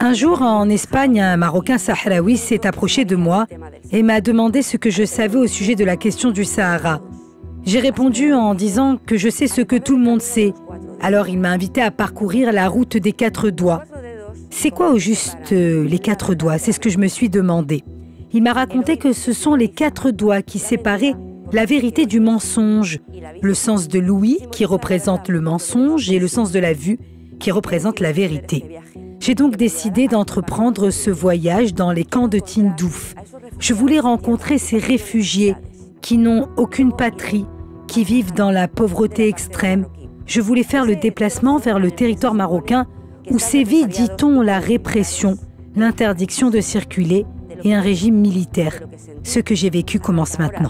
Un jour, en Espagne, un Marocain sahraoui s'est approché de moi et m'a demandé ce que je savais au sujet de la question du Sahara. J'ai répondu en disant que je sais ce que tout le monde sait. Alors il m'a invité à parcourir la route des 4 doigts. C'est quoi au juste les 4 doigts? C'est ce que je me suis demandé. Il m'a raconté que ce sont les 4 doigts qui séparaient la vérité du mensonge, le sens de l'ouïe qui représente le mensonge et le sens de la vue qui représente la vérité. J'ai donc décidé d'entreprendre ce voyage dans les camps de Tindouf. Je voulais rencontrer ces réfugiés qui n'ont aucune patrie, qui vivent dans la pauvreté extrême. Je voulais faire le déplacement vers le territoire marocain où sévit, dit-on, la répression, l'interdiction de circuler et un régime militaire. Ce que j'ai vécu commence maintenant.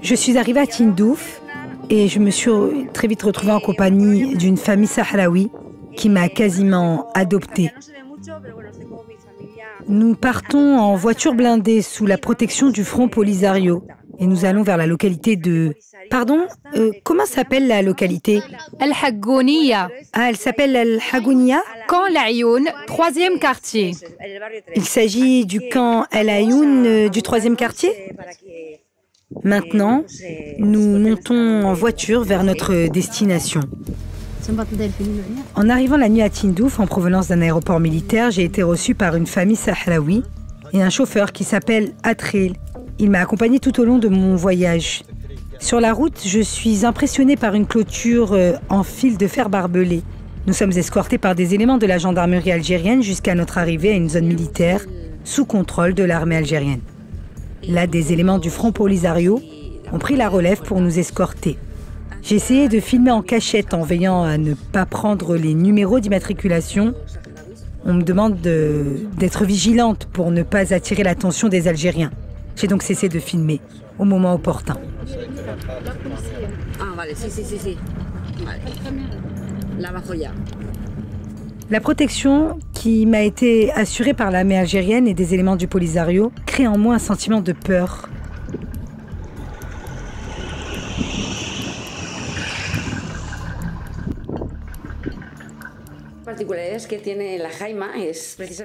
Je suis arrivée à Tindouf et je me suis très vite retrouvée en compagnie d'une famille sahraoui qui m'a quasiment adoptée. Nous partons en voiture blindée sous la protection du Front Polisario et nous allons vers la localité de... Pardon, comment s'appelle la localité? Al-Hagouniya. Ah, elle s'appelle Al-Hagouniya? Camp Al-Ayoun, 3e quartier. Il s'agit du camp Al-Ayoun du 3e quartier? Maintenant, nous montons en voiture vers notre destination. En arrivant la nuit à Tindouf, en provenance d'un aéroport militaire, j'ai été reçue par une famille sahraoui et un chauffeur qui s'appelle Atril. Il m'a accompagnée tout au long de mon voyage. Sur la route, je suis impressionnée par une clôture en fil de fer barbelé. Nous sommes escortés par des éléments de la gendarmerie algérienne jusqu'à notre arrivée à une zone militaire sous contrôle de l'armée algérienne. Là, des éléments du Front Polisario ont pris la relève pour nous escorter. J'ai essayé de filmer en cachette en veillant à ne pas prendre les numéros d'immatriculation. On me demande d'être vigilante pour ne pas attirer l'attention des Algériens. J'ai donc cessé de filmer au moment opportun. La protection qui m'a été assurée par l'armée algérienne et des éléments du Polisario crée en moi un sentiment de peur.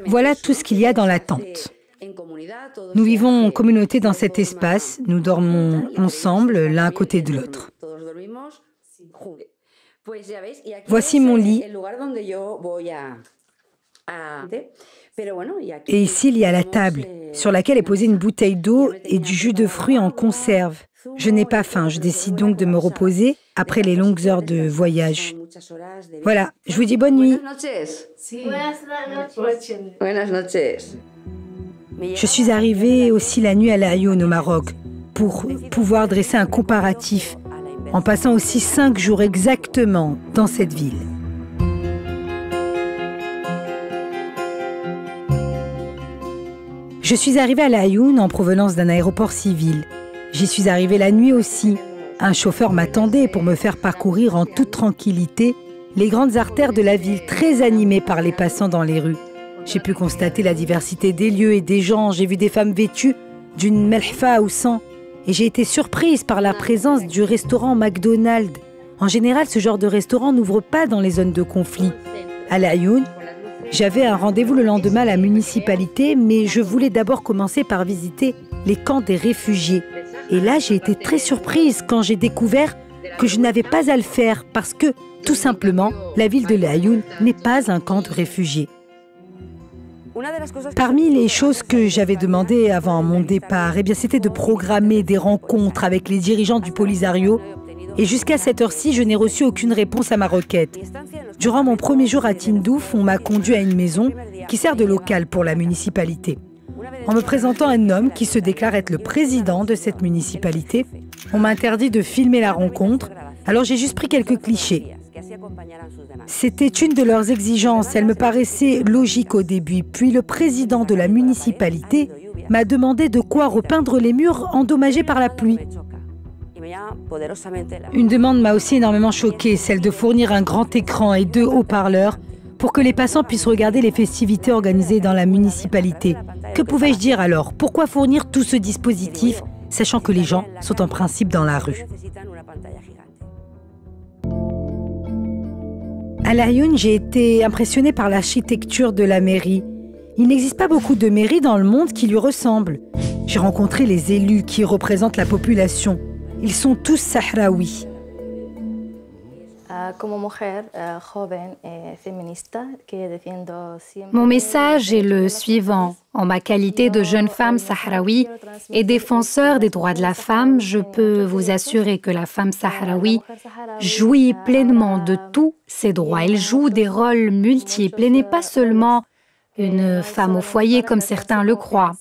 Voilà tout ce qu'il y a dans la tente. Nous vivons en communauté dans cet espace, nous dormons ensemble l'un à côté de l'autre. Voici mon lit. Et ici, il y a la table, sur laquelle est posée une bouteille d'eau et du jus de fruits en conserve. Je n'ai pas faim, je décide donc de me reposer après les longues heures de voyage. Voilà, je vous dis bonne nuit. Je suis arrivée aussi la nuit à Al-Ayoun au Maroc pour pouvoir dresser un comparatif en passant aussi 5 jours exactement dans cette ville. Je suis arrivée à Al-Ayoun en provenance d'un aéroport civil. J'y suis arrivée la nuit aussi. Un chauffeur m'attendait pour me faire parcourir en toute tranquillité les grandes artères de la ville très animées par les passants dans les rues. J'ai pu constater la diversité des lieux et des gens. J'ai vu des femmes vêtues d'une melhfa ou sans. Et j'ai été surprise par la présence du restaurant McDonald's. En général, ce genre de restaurant n'ouvre pas dans les zones de conflit. À Al-Ayoun, j'avais un rendez-vous le lendemain à la municipalité, mais je voulais d'abord commencer par visiter les camps des réfugiés. Et là, j'ai été très surprise quand j'ai découvert que je n'avais pas à le faire parce que, tout simplement, la ville de Al-Ayoun n'est pas un camp de réfugiés. Parmi les choses que j'avais demandées avant mon départ, c'était de programmer des rencontres avec les dirigeants du Polisario. Et jusqu'à cette heure-ci, je n'ai reçu aucune réponse à ma requête. Durant mon premier jour à Tindouf, on m'a conduit à une maison qui sert de local pour la municipalité. En me présentant un homme qui se déclare être le président de cette municipalité, on m'a interdit de filmer la rencontre, alors j'ai juste pris quelques clichés. C'était une de leurs exigences, elle me paraissait logique au début. Puis le président de la municipalité m'a demandé de quoi repeindre les murs endommagés par la pluie. Une demande m'a aussi énormément choquée, celle de fournir un grand écran et 2 haut-parleurs pour que les passants puissent regarder les festivités organisées dans la municipalité. Que pouvais-je dire alors? Pourquoi fournir tout ce dispositif, sachant que les gens sont en principe dans la rue? À Laayoune, j'ai été impressionnée par l'architecture de la mairie. Il n'existe pas beaucoup de mairies dans le monde qui lui ressemblent. J'ai rencontré les élus qui représentent la population. Ils sont tous sahraouis. Mon message est le suivant. En ma qualité de jeune femme sahraoui et défenseur des droits de la femme, je peux vous assurer que la femme sahraoui jouit pleinement de tous ses droits. Elle joue des rôles multiples et n'est pas seulement une femme au foyer comme certains le croient.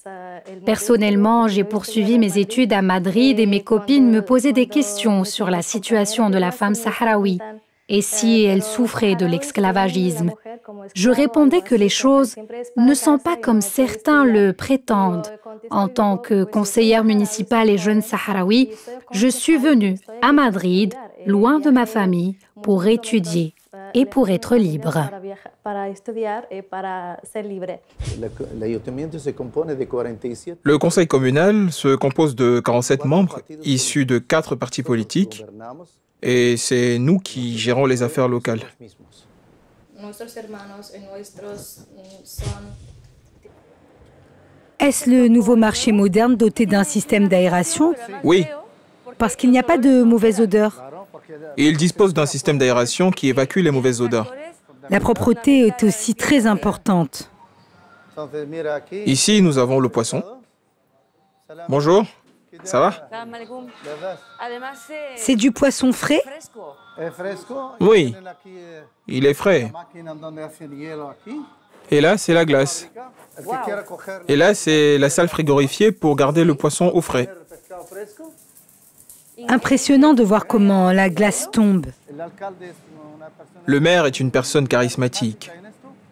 Personnellement, j'ai poursuivi mes études à Madrid et mes copines me posaient des questions sur la situation de la femme sahraoui et si elle souffrait de l'esclavagisme. Je répondais que les choses ne sont pas comme certains le prétendent. En tant que conseillère municipale et jeune sahraoui, je suis venue à Madrid, loin de ma famille, pour étudier et pour être libre. Le conseil communal se compose de 47 membres issus de 4 partis politiques et c'est nous qui gérons les affaires locales. Est-ce le nouveau marché moderne doté d'un système d'aération? Oui, Parce qu'il n'y a pas de mauvaise odeur. il dispose d'un système d'aération qui évacue les mauvaises odeurs. La propreté est aussi très importante. Ici, nous avons le poisson. Bonjour, ça va? C'est du poisson frais? Oui, il est frais. Et là, c'est la glace. Et là, c'est la salle frigorifiée pour garder le poisson au frais. Impressionnant de voir comment la glace tombe. Le maire est une personne charismatique.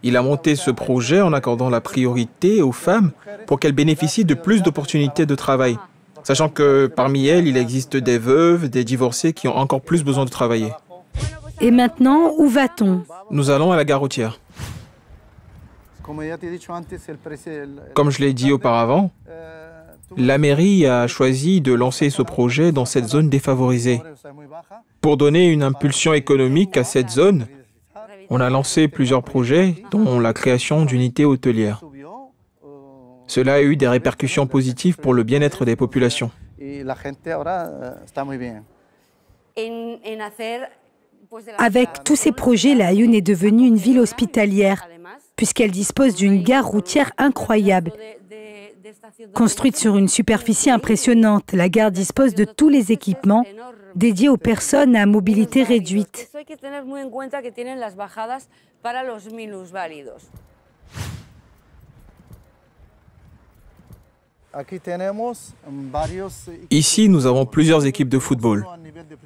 Il a monté ce projet en accordant la priorité aux femmes pour qu'elles bénéficient de plus d'opportunités de travail, sachant que parmi elles, il existe des veuves, des divorcés qui ont encore plus besoin de travailler. Et maintenant, où va-t-on? Nous allons à la gare routière. Comme je l'ai dit auparavant, la mairie a choisi de lancer ce projet dans cette zone défavorisée. Pour donner une impulsion économique à cette zone, on a lancé plusieurs projets, dont la création d'unités hôtelières. Cela a eu des répercussions positives pour le bien-être des populations. Avec tous ces projets, Laayoune est devenue une ville hospitalière, puisqu'elle dispose d'une gare routière incroyable. Construite sur une superficie impressionnante, la gare dispose de tous les équipements dédiés aux personnes à mobilité réduite. Ici, nous avons plusieurs équipes de football.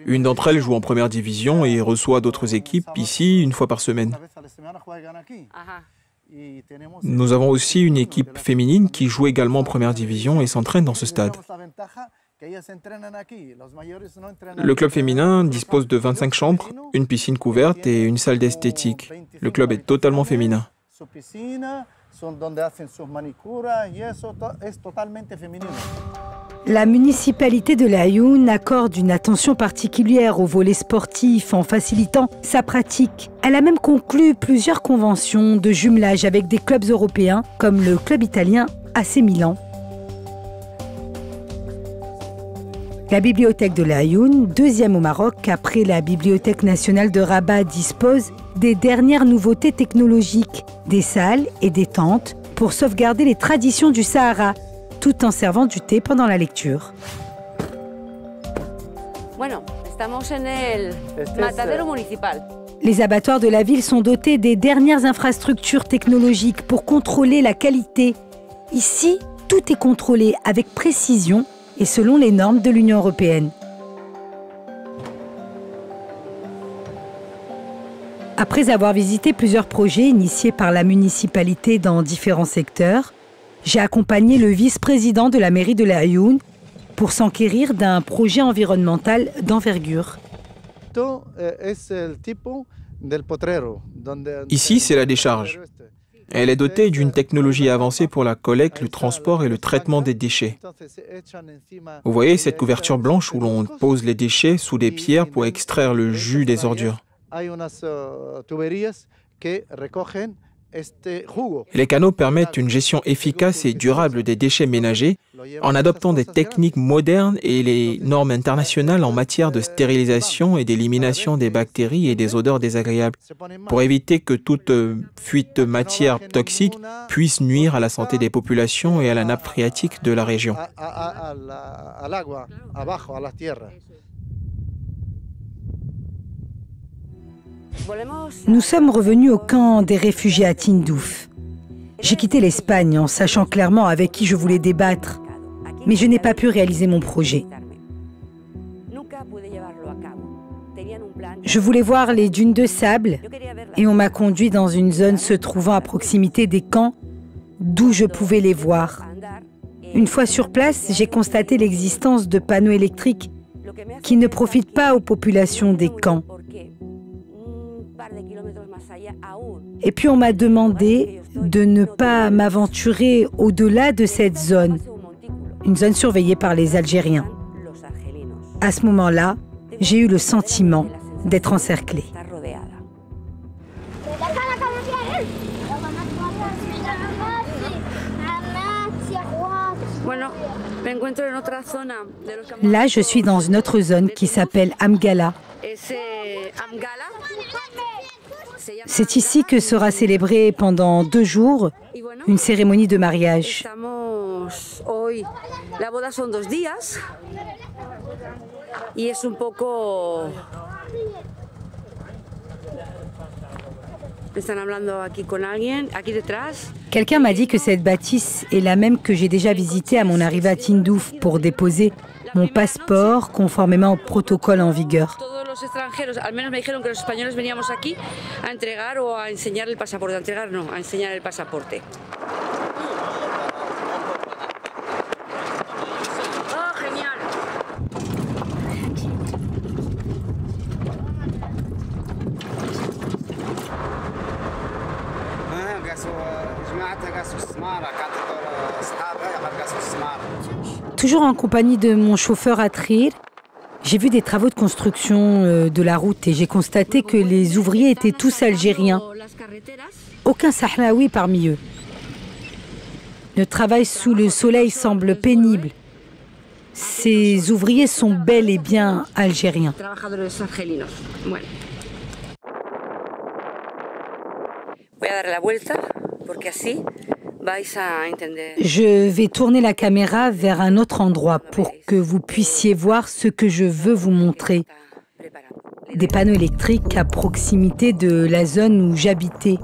Une d'entre elles joue en première division et reçoit d'autres équipes ici une fois par semaine. Nous avons aussi une équipe féminine qui joue également en première division et s'entraîne dans ce stade. Le club féminin dispose de 25 chambres, une piscine couverte et une salle d'esthétique. Le club est totalement féminin. La municipalité de Laayoune accorde une attention particulière au volet sportif en facilitant sa pratique. Elle a même conclu plusieurs conventions de jumelage avec des clubs européens comme le club italien AC Milan. La bibliothèque de Laayoune, deuxième au Maroc après la Bibliothèque nationale de Rabat, dispose des dernières nouveautés technologiques, des salles et des tentes pour sauvegarder les traditions du Sahara, tout en servant du thé pendant la lecture. Les abattoirs de la ville sont dotés des dernières infrastructures technologiques pour contrôler la qualité. Ici, tout est contrôlé avec précision et selon les normes de l'Union européenne. Après avoir visité plusieurs projets initiés par la municipalité dans différents secteurs, j'ai accompagné le vice-président de la mairie de Laayoune pour s'enquérir d'un projet environnemental d'envergure. Ici, c'est la décharge. Elle est dotée d'une technologie avancée pour la collecte, le transport et le traitement des déchets. Vous voyez cette couverture blanche où l'on pose les déchets sous des pierres pour extraire le jus des ordures. Les canaux permettent une gestion efficace et durable des déchets ménagers en adoptant des techniques modernes et les normes internationales en matière de stérilisation et d'élimination des bactéries et des odeurs désagréables, pour éviter que toute fuite de matière toxique puisse nuire à la santé des populations et à la nappe phréatique de la région. Nous sommes revenus au camp des réfugiés à Tindouf. J'ai quitté l'Espagne en sachant clairement avec qui je voulais débattre, mais je n'ai pas pu réaliser mon projet. Je voulais voir les dunes de sable et on m'a conduit dans une zone se trouvant à proximité des camps d'où je pouvais les voir. Une fois sur place, j'ai constaté l'existence de panneaux électriques qui ne profitent pas aux populations des camps. Et puis on m'a demandé de ne pas m'aventurer au-delà de cette zone, une zone surveillée par les Algériens. À ce moment-là, j'ai eu le sentiment d'être encerclée. Là, je suis dans une autre zone qui s'appelle Amgala. C'est ici que sera célébrée pendant 2 jours une cérémonie de mariage. Quelqu'un m'a dit que cette bâtisse est la même que j'ai déjà visitée à mon arrivée à Tindouf pour déposer mon passeport conformément au protocole en vigueur. Los extranjeros, al menos me dijeron que los españoles veníamos aquí a entregar o a enseñar el pasaporte, a entregar no, a enseñar el pasaporte. Oh, genial. Toujours en compagnie de mon chauffeur à Trir, j'ai vu des travaux de construction de la route et j'ai constaté que les ouvriers étaient tous algériens. Aucun Sahraoui parmi eux. Le travail sous le soleil semble pénible. Ces ouvriers sont bel et bien algériens. Je vais tourner la caméra vers un autre endroit pour que vous puissiez voir ce que je veux vous montrer. Des panneaux électriques à proximité de la zone où j'habitais.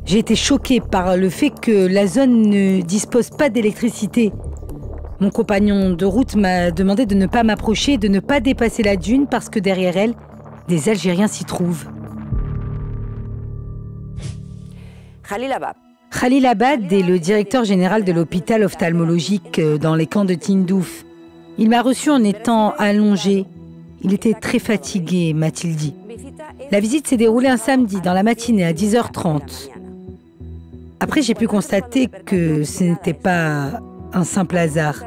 J'ai été choquée par le fait que la zone ne dispose pas d'électricité. Mon compagnon de route m'a demandé de ne pas m'approcher, de ne pas dépasser la dune parce que derrière elle, des Algériens s'y trouvent. Khalil Abad est le directeur général de l'hôpital ophtalmologique dans les camps de Tindouf. Il m'a reçu en étant allongé. Il était très fatigué, m'a-t-il dit. La visite s'est déroulée un samedi dans la matinée à 10h30. Après, j'ai pu constater que ce n'était pas un simple hasard.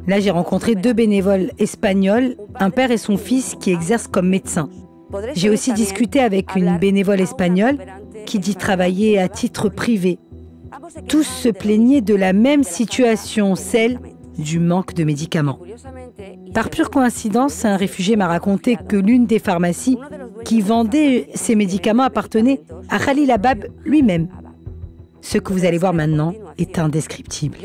Là, j'ai rencontré 2 bénévoles espagnols, un père et son fils qui exercent comme médecins. J'ai aussi discuté avec une bénévole espagnole qui dit travailler à titre privé. Tous se plaignaient de la même situation, celle du manque de médicaments. Par pure coïncidence, un réfugié m'a raconté que l'une des pharmacies qui vendait ces médicaments appartenait à Khalil Abad lui-même. Ce que vous allez voir maintenant est indescriptible.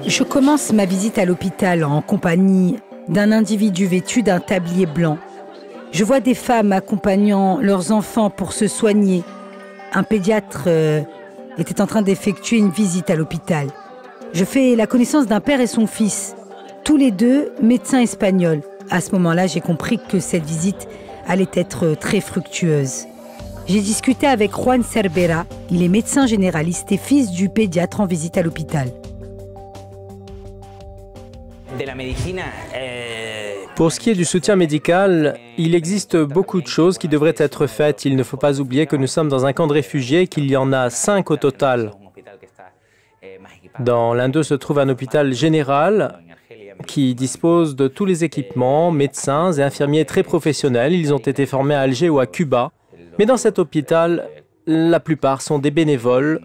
Je commence ma visite à l'hôpital en compagnie d'un individu vêtu d'un tablier blanc. Je vois des femmes accompagnant leurs enfants pour se soigner. Un pédiatre était en train d'effectuer une visite à l'hôpital. Je fais la connaissance d'un père et son fils, tous les deux médecins espagnols. À ce moment-là, j'ai compris que cette visite allait être très fructueuse. J'ai discuté avec Juan Cervera, il est médecin généraliste et fils du pédiatre en visite à l'hôpital. Pour ce qui est du soutien médical, il existe beaucoup de choses qui devraient être faites. Il ne faut pas oublier que nous sommes dans un camp de réfugiés, qu'il y en a 5 au total. Dans l'un d'eux se trouve un hôpital général qui dispose de tous les équipements, médecins et infirmiers très professionnels. Ils ont été formés à Alger ou à Cuba. Mais dans cet hôpital, la plupart sont des bénévoles,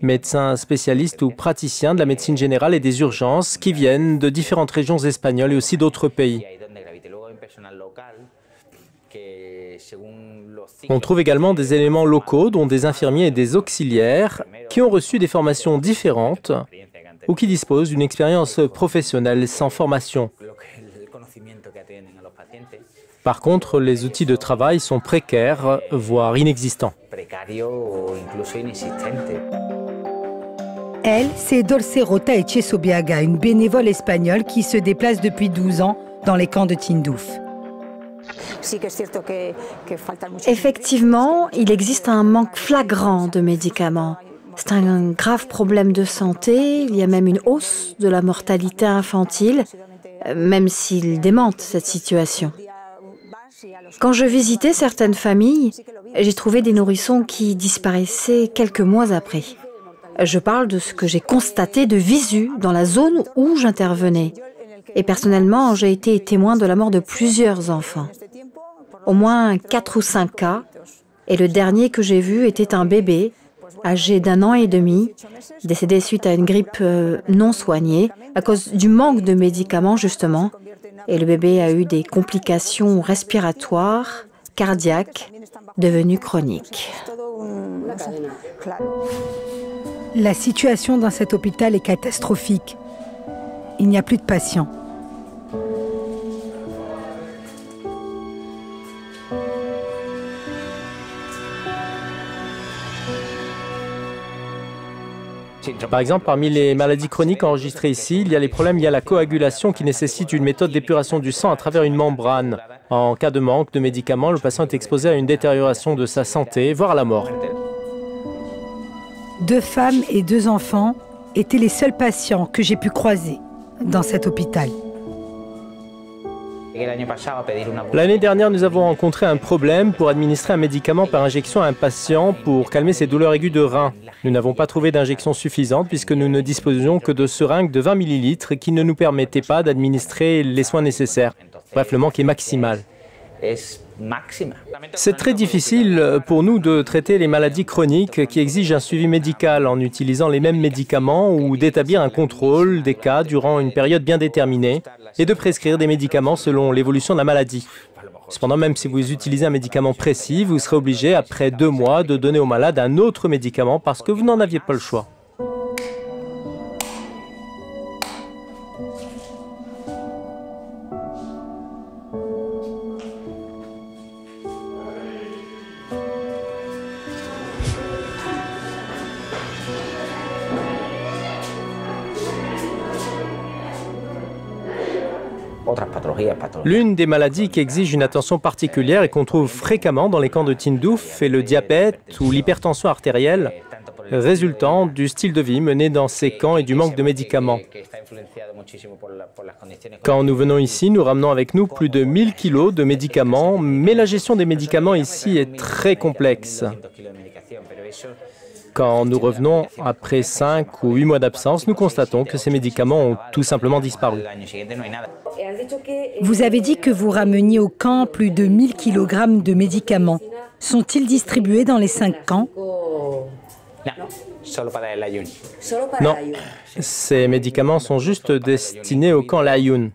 médecins spécialistes ou praticiens de la médecine générale et des urgences qui viennent de différentes régions espagnoles et aussi d'autres pays. On trouve également des éléments locaux, dont des infirmiers et des auxiliaires, qui ont reçu des formations différentes ou qui disposent d'une expérience professionnelle sans formation. Par contre, les outils de travail sont précaires, voire inexistants. Elle, c'est Dulce Rota Echesobiaga, une bénévole espagnole qui se déplace depuis 12 ans dans les camps de Tindouf. Effectivement, il existe un manque flagrant de médicaments. C'est un grave problème de santé, il y a même une hausse de la mortalité infantile, même s'ils démentent cette situation. Quand je visitais certaines familles, j'ai trouvé des nourrissons qui disparaissaient quelques mois après. Je parle de ce que j'ai constaté de visu dans la zone où j'intervenais. Et personnellement, j'ai été témoin de la mort de plusieurs enfants. Au moins 4 ou 5 cas. Et le dernier que j'ai vu était un bébé, âgé d'1 an et demi, décédé suite à une grippe non soignée, à cause du manque de médicaments justement. Et le bébé a eu des complications respiratoires, cardiaques, devenues chroniques. La situation dans cet hôpital est catastrophique. Il n'y a plus de patients. Par exemple, parmi les maladies chroniques enregistrées ici, il y a les problèmes liés à la coagulation qui nécessitent une méthode d'épuration du sang à travers une membrane. En cas de manque de médicaments, le patient est exposé à une détérioration de sa santé, voire à la mort. 2 femmes et 2 enfants étaient les seuls patients que j'ai pu croiser dans cet hôpital. L'année dernière, nous avons rencontré un problème pour administrer un médicament par injection à un patient pour calmer ses douleurs aiguës de rein. Nous n'avons pas trouvé d'injection suffisante puisque nous ne disposions que de seringues de 20 ml qui ne nous permettaient pas d'administrer les soins nécessaires. Bref, le manque est maximal. C'est très difficile pour nous de traiter les maladies chroniques qui exigent un suivi médical en utilisant les mêmes médicaments ou d'établir un contrôle des cas durant une période bien déterminée et de prescrire des médicaments selon l'évolution de la maladie. Cependant, même si vous utilisez un médicament précis, vous serez obligé, après 2 mois, de donner au malade un autre médicament parce que vous n'en aviez pas le choix. L'une des maladies qui exige une attention particulière et qu'on trouve fréquemment dans les camps de Tindouf est le diabète ou l'hypertension artérielle, résultant du style de vie mené dans ces camps et du manque de médicaments. Quand nous venons ici, nous ramenons avec nous plus de 1000 kilos de médicaments, mais la gestion des médicaments ici est très complexe. Quand nous revenons après 5 ou 8 mois d'absence, nous constatons que ces médicaments ont tout simplement disparu. Vous avez dit que vous rameniez au camp plus de 1000 kg de médicaments. Sont-ils distribués dans les 5 camps? Non, ces médicaments sont juste destinés au camp Laayoune.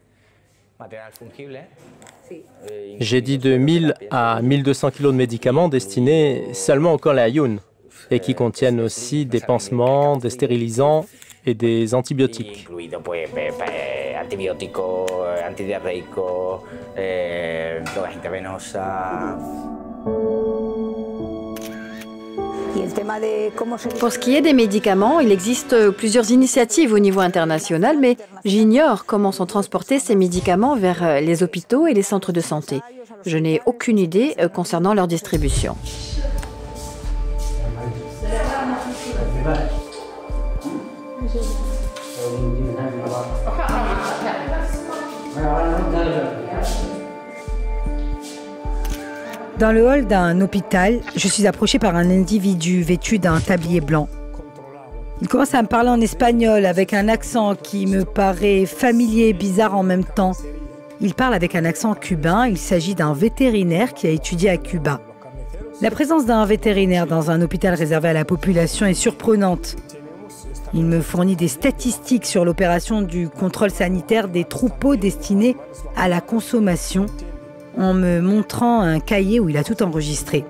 J'ai dit de 1000 à 1200 kg de médicaments destinés seulement au camp Laayoune et qui contiennent aussi des pansements, des stérilisants et des antibiotiques. antibiótico, antidiarreico, droga intravenosa. Pour ce qui est des médicaments, il existe plusieurs initiatives au niveau international, mais j'ignore comment sont transportés ces médicaments vers les hôpitaux et les centres de santé. Je n'ai aucune idée concernant leur distribution. Dans le hall d'un hôpital, je suis approchée par un individu vêtu d'un tablier blanc. Il commence à me parler en espagnol avec un accent qui me paraît familier et bizarre en même temps. Il parle avec un accent cubain, il s'agit d'un vétérinaire qui a étudié à Cuba. La présence d'un vétérinaire dans un hôpital réservé à la population est surprenante. Il me fournit des statistiques sur l'opération du contrôle sanitaire des troupeaux destinés à la consommation, en me montrant un cahier où il a tout enregistré.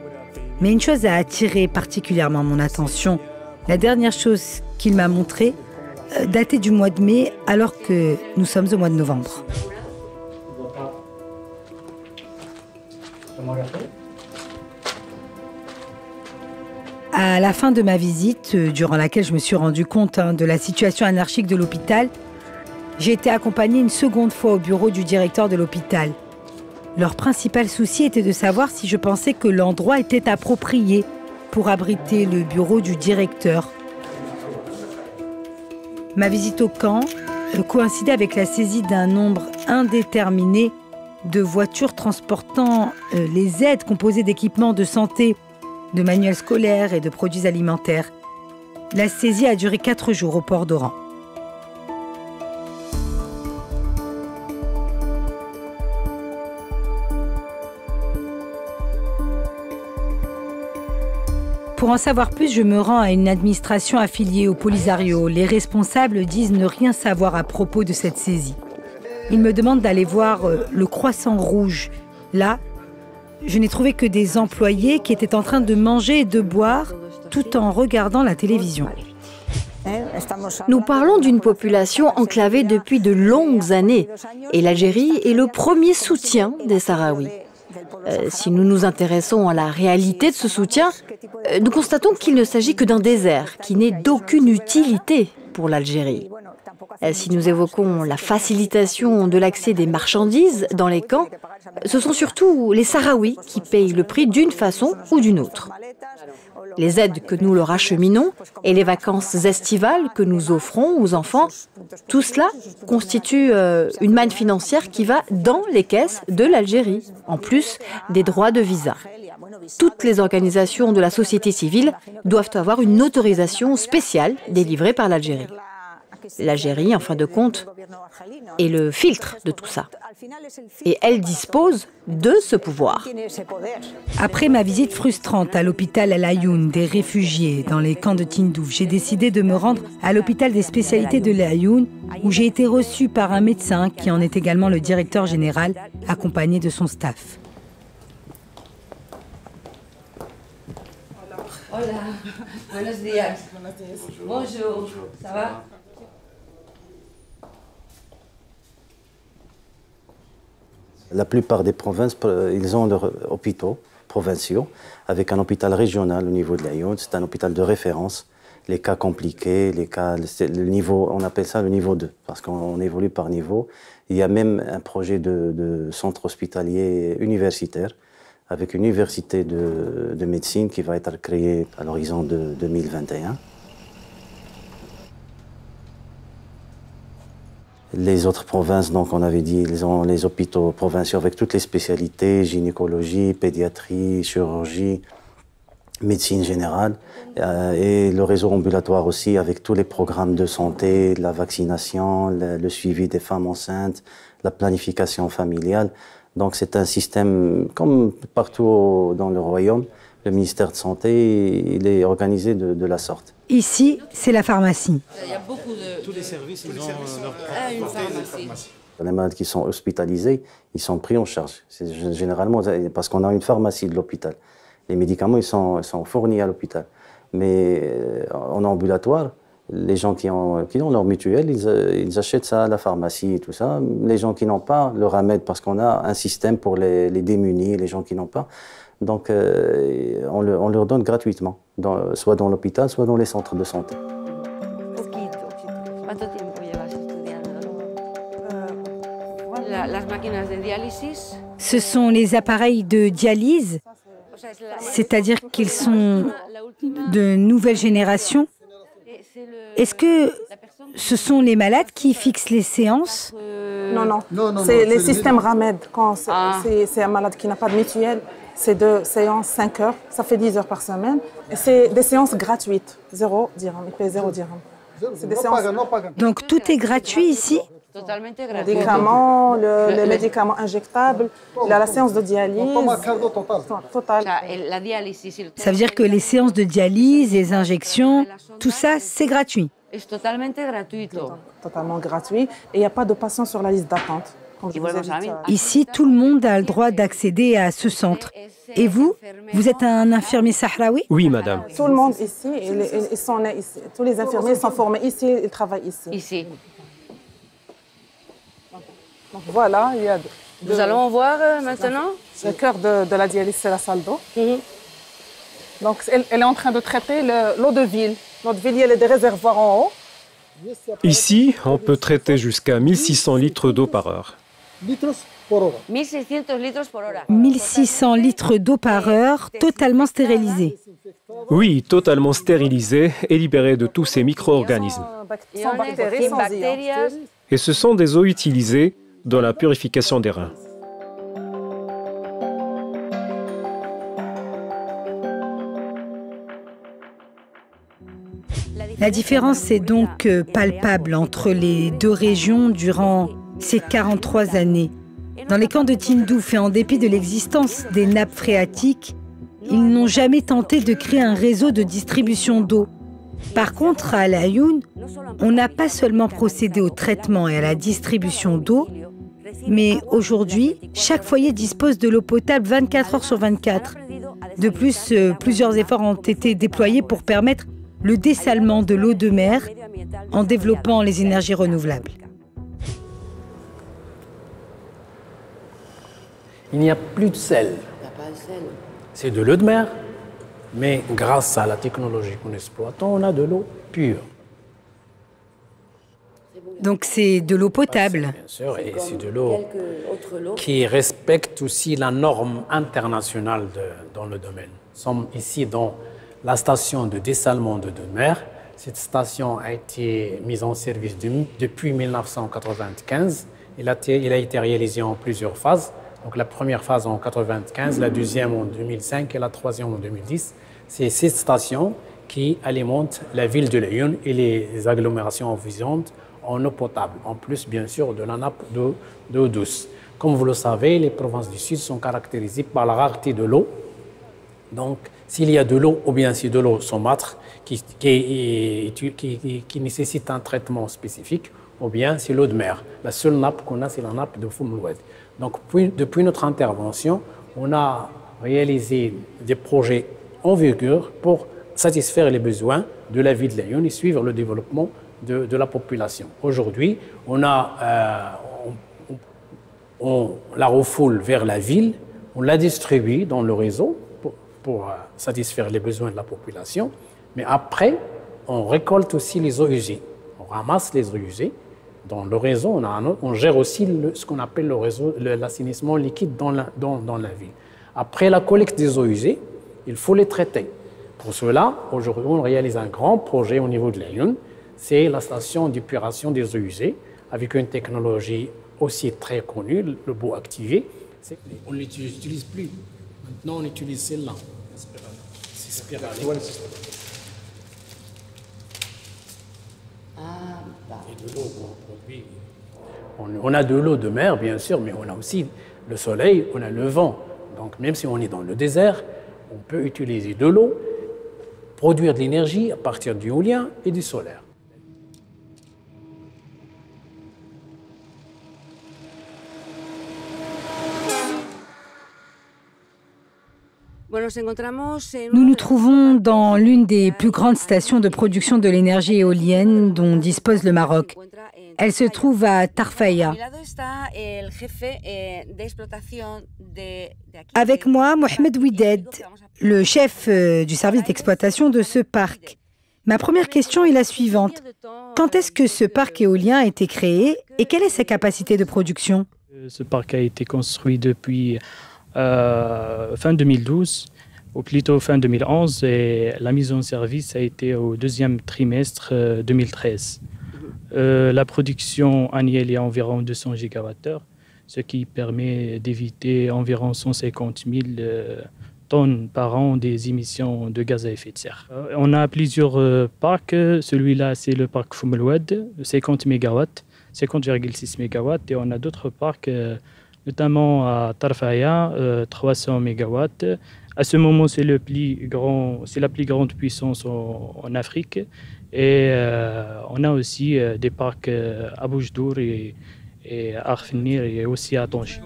Mais une chose a attiré particulièrement mon attention. La dernière chose qu'il m'a montrée datait du mois de mai, alors que nous sommes au mois de novembre. À la fin de ma visite, durant laquelle je me suis rendu compte de la situation anarchique de l'hôpital, j'ai été accompagnée une seconde fois au bureau du directeur de l'hôpital. Leur principal souci était de savoir si je pensais que l'endroit était approprié pour abriter le bureau du directeur. Ma visite au camp coïncidait avec la saisie d'un nombre indéterminé de voitures transportant les aides composées d'équipements de santé, de manuels scolaires et de produits alimentaires. La saisie a duré 4 jours au port d'Oran. Pour en savoir plus, je me rends à une administration affiliée au Polisario. Les responsables disent ne rien savoir à propos de cette saisie. Ils me demandent d'aller voir le Croissant Rouge. Là, je n'ai trouvé que des employés qui étaient en train de manger et de boire tout en regardant la télévision. Nous parlons d'une population enclavée depuis de longues années et l'Algérie est le premier soutien des Sahraouis. Si nous nous intéressons à la réalité de ce soutien, nous constatons qu'il ne s'agit que d'un désert qui n'est d'aucune utilité pour l'Algérie. Si nous évoquons la facilitation de l'accès des marchandises dans les camps, ce sont surtout les Sahraouis qui payent le prix d'une façon ou d'une autre. Les aides que nous leur acheminons et les vacances estivales que nous offrons aux enfants, tout cela constitue une manne financière qui va dans les caisses de l'Algérie, en plus des droits de visa. Toutes les organisations de la société civile doivent avoir une autorisation spéciale délivrée par l'Algérie. L'Algérie, en fin de compte, est le filtre de tout ça. Et elle dispose de ce pouvoir. Après ma visite frustrante à l'hôpital El Ayoun des réfugiés dans les camps de Tindouf, j'ai décidé de me rendre à l'hôpital des spécialités de El Ayoun, où j'ai été reçue par un médecin qui en est également le directeur général, accompagné de son staff. Hola, buenos días. Bonjour, ça va? La plupart des provinces, ils ont leurs hôpitaux provinciaux, avec un hôpital régional au niveau de l'Ayoun. C'est un hôpital de référence. Les cas compliqués, les cas, le niveau, on appelle ça le niveau 2, parce qu'on évolue par niveau. Il y a même un projet de centre hospitalier universitaire, avec une université de médecine qui va être créée à l'horizon de 2021. Les autres provinces, donc on avait dit, ils ont les hôpitaux provinciaux avec toutes les spécialités, gynécologie, pédiatrie, chirurgie, médecine générale, et le réseau ambulatoire aussi avec tous les programmes de santé, la vaccination, le suivi des femmes enceintes, la planification familiale. Donc c'est un système, comme partout dans le royaume, le ministère de Santé, il est organisé de la sorte. Ici, c'est la pharmacie. Il y a beaucoup de... Tous les services, ils ont leur une pharmacie. Les malades qui sont hospitalisés, ils sont pris en charge. C'est généralement parce qu'on a une pharmacie de l'hôpital. Les médicaments, ils sont fournis à l'hôpital. Mais en ambulatoire, Les gens qui ont leur mutuelle, ils achètent ça à la pharmacie et tout ça. Les gens qui n'ont pas le ramènent parce qu'on a un système pour les démunis, les gens qui n'ont pas. Donc, on leur donne gratuitement, soit dans l'hôpital, soit dans les centres de santé. Ce sont les appareils de dialyse, c'est-à-dire qu'ils sont de nouvelle génération. Est-ce que ce sont les malades qui fixent les séances? Non. C'est les systèmes RAMED. Quand c'est un malade qui n'a pas de mutuelle, c'est 2 séances, 5 heures. Ça fait 10 heures par semaine. Et c'est des séances gratuites. 0 dirham. Il paye 0 dirham. C'est des séances... Donc tout est gratuit ici? Les médicaments injectables, la séance de dialyse. Total. Ça veut dire que les séances de dialyse, les injections, tout ça, c'est gratuit? Totalement gratuit. Et il n'y a pas de patients sur la liste d'attente. Ici, tout le monde a le droit d'accéder à ce centre. Et vous êtes un infirmier sahraoui? Oui, madame. Tout le monde ici, ils sont nés ici. Tous les infirmiers sont formés ici, ils travaillent ici. Donc voilà, il y a... Nous allons voir maintenant. Le cœur de la dialyse, c'est la salle d'eau. Donc elle est en train de traiter l'eau de ville. L'eau de ville, il y a des réservoirs en haut. Ici, on peut traiter jusqu'à 1600 litres d'eau par heure. 1600 litres d'eau par heure, totalement stérilisée. Oui, totalement stérilisée et libérée de tous ces micro-organismes. Sans bactéries, sans ions. Et ce sont des eaux utilisées dans la purification des reins. La différence est donc palpable entre les deux régions durant ces 43 années. Dans les camps de Tindouf et en dépit de l'existence des nappes phréatiques, ils n'ont jamais tenté de créer un réseau de distribution d'eau. Par contre, à Al Ayoun, on n'a pas seulement procédé au traitement et à la distribution d'eau, mais aujourd'hui, chaque foyer dispose de l'eau potable 24 heures sur 24. De plus, plusieurs efforts ont été déployés pour permettre le dessalement de l'eau de mer en développant les énergies renouvelables. Il n'y a plus de sel. C'est de l'eau de mer, mais grâce à la technologie que nous exploitons, on a de l'eau pure. Donc c'est de l'eau potable. Bien sûr, et c'est de l'eau qui respecte aussi la norme internationale dans le domaine. Nous sommes ici dans la station de dessalement de mer. Cette station a été mise en service depuis 1995. Il a été réalisé en plusieurs phases. Donc la première phase en 1995, la deuxième en 2005 et la troisième en 2010. C'est cette station qui alimente la ville de Laayoune et les agglomérations environnantes en eau potable, en plus bien sûr de la nappe d'eau douce. Comme vous le savez, les provinces du Sud sont caractérisées par la rareté de l'eau. Donc, s'il y a de l'eau, ou bien si de l'eau saumâtre qui nécessite un traitement spécifique, ou bien c'est l'eau de mer. La seule nappe qu'on a, c'est la nappe de Foumloued. Donc, depuis notre intervention, on a réalisé des projets en vigueur pour satisfaire les besoins de la ville de Laayoune et suivre le développement de la population. Aujourd'hui, on la refoule vers la ville, on la distribue dans le réseau pour satisfaire les besoins de la population, mais après, on récolte aussi les eaux usées. On ramasse les eaux usées. Dans le réseau, on gère aussi ce qu'on appelle le réseau, l'assainissement liquide dans la ville. Après la collecte des eaux usées, il faut les traiter. Pour cela, aujourd'hui, on réalise un grand projet au niveau de Laayoune. C'est la station d'épuration des eaux usées, avec une technologie aussi très connue, le bout activé. On ne l'utilise plus. Maintenant, on utilise celle-là. C'est spirale. Et de l'eau qu'on produit. On a de l'eau de mer, bien sûr, mais on a aussi le soleil, on a le vent. Donc, même si on est dans le désert, on peut utiliser de l'eau, produire de l'énergie à partir du éolien et du solaire. Nous nous trouvons dans l'une des plus grandes stations de production de l'énergie éolienne dont dispose le Maroc. Elle se trouve à Tarfaya. Avec moi, Mohamed Ouided, le chef du service d'exploitation de ce parc. Ma première question est la suivante. Quand est-ce que ce parc éolien a été créé et quelle est sa capacité de production? Ce parc a été construit depuis fin 2012, ou plutôt fin 2011, et la mise en service a été au deuxième trimestre 2013. La production annuelle est environ 200 gigawattheures, ce qui permet d'éviter environ 150 000 tonnes par an des émissions de gaz à effet de serre. On a plusieurs parcs. Celui-là, c'est le parc Foum El Oued, 50 MW, 50,6 MW, et on a d'autres parcs, notamment à Tarfaya, 300 MW. À ce moment, c'est la plus grande puissance en Afrique. Et on a aussi des parcs à Boujdour et à Arfenir et aussi à Tangier.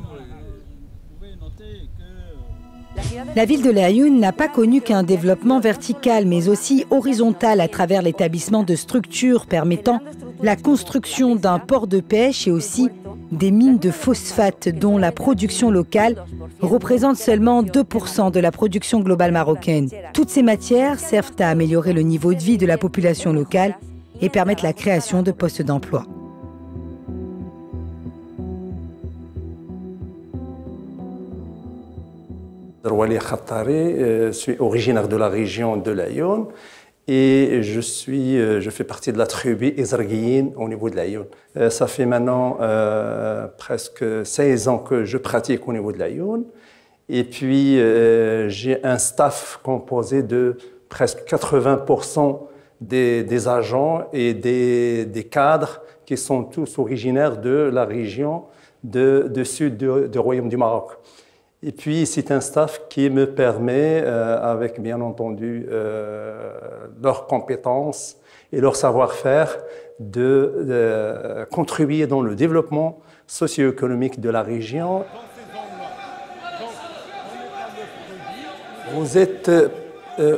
La ville de Laayoune n'a pas connu qu'un développement vertical, mais aussi horizontal à travers l'établissement de structures permettant la construction d'un port de pêche et aussi des mines de phosphate dont la production locale représente seulement 2% de la production globale marocaine. Toutes ces matières servent à améliorer le niveau de vie de la population locale et permettent la création de postes d'emploi. Rouali Khattari, je suis originaire de la région de Laayoune et je fais partie de la tribu Ezragiyine au niveau de Laayoune. Ça fait maintenant presque 16 ans que je pratique au niveau de Laayoune. Et puis j'ai un staff composé de presque 80% des agents et des cadres qui sont tous originaires de la région de sud du Royaume du Maroc. Et puis, c'est un staff qui me permet, avec bien entendu leurs compétences et leur savoir-faire, de contribuer dans le développement socio-économique de la région. Vous êtes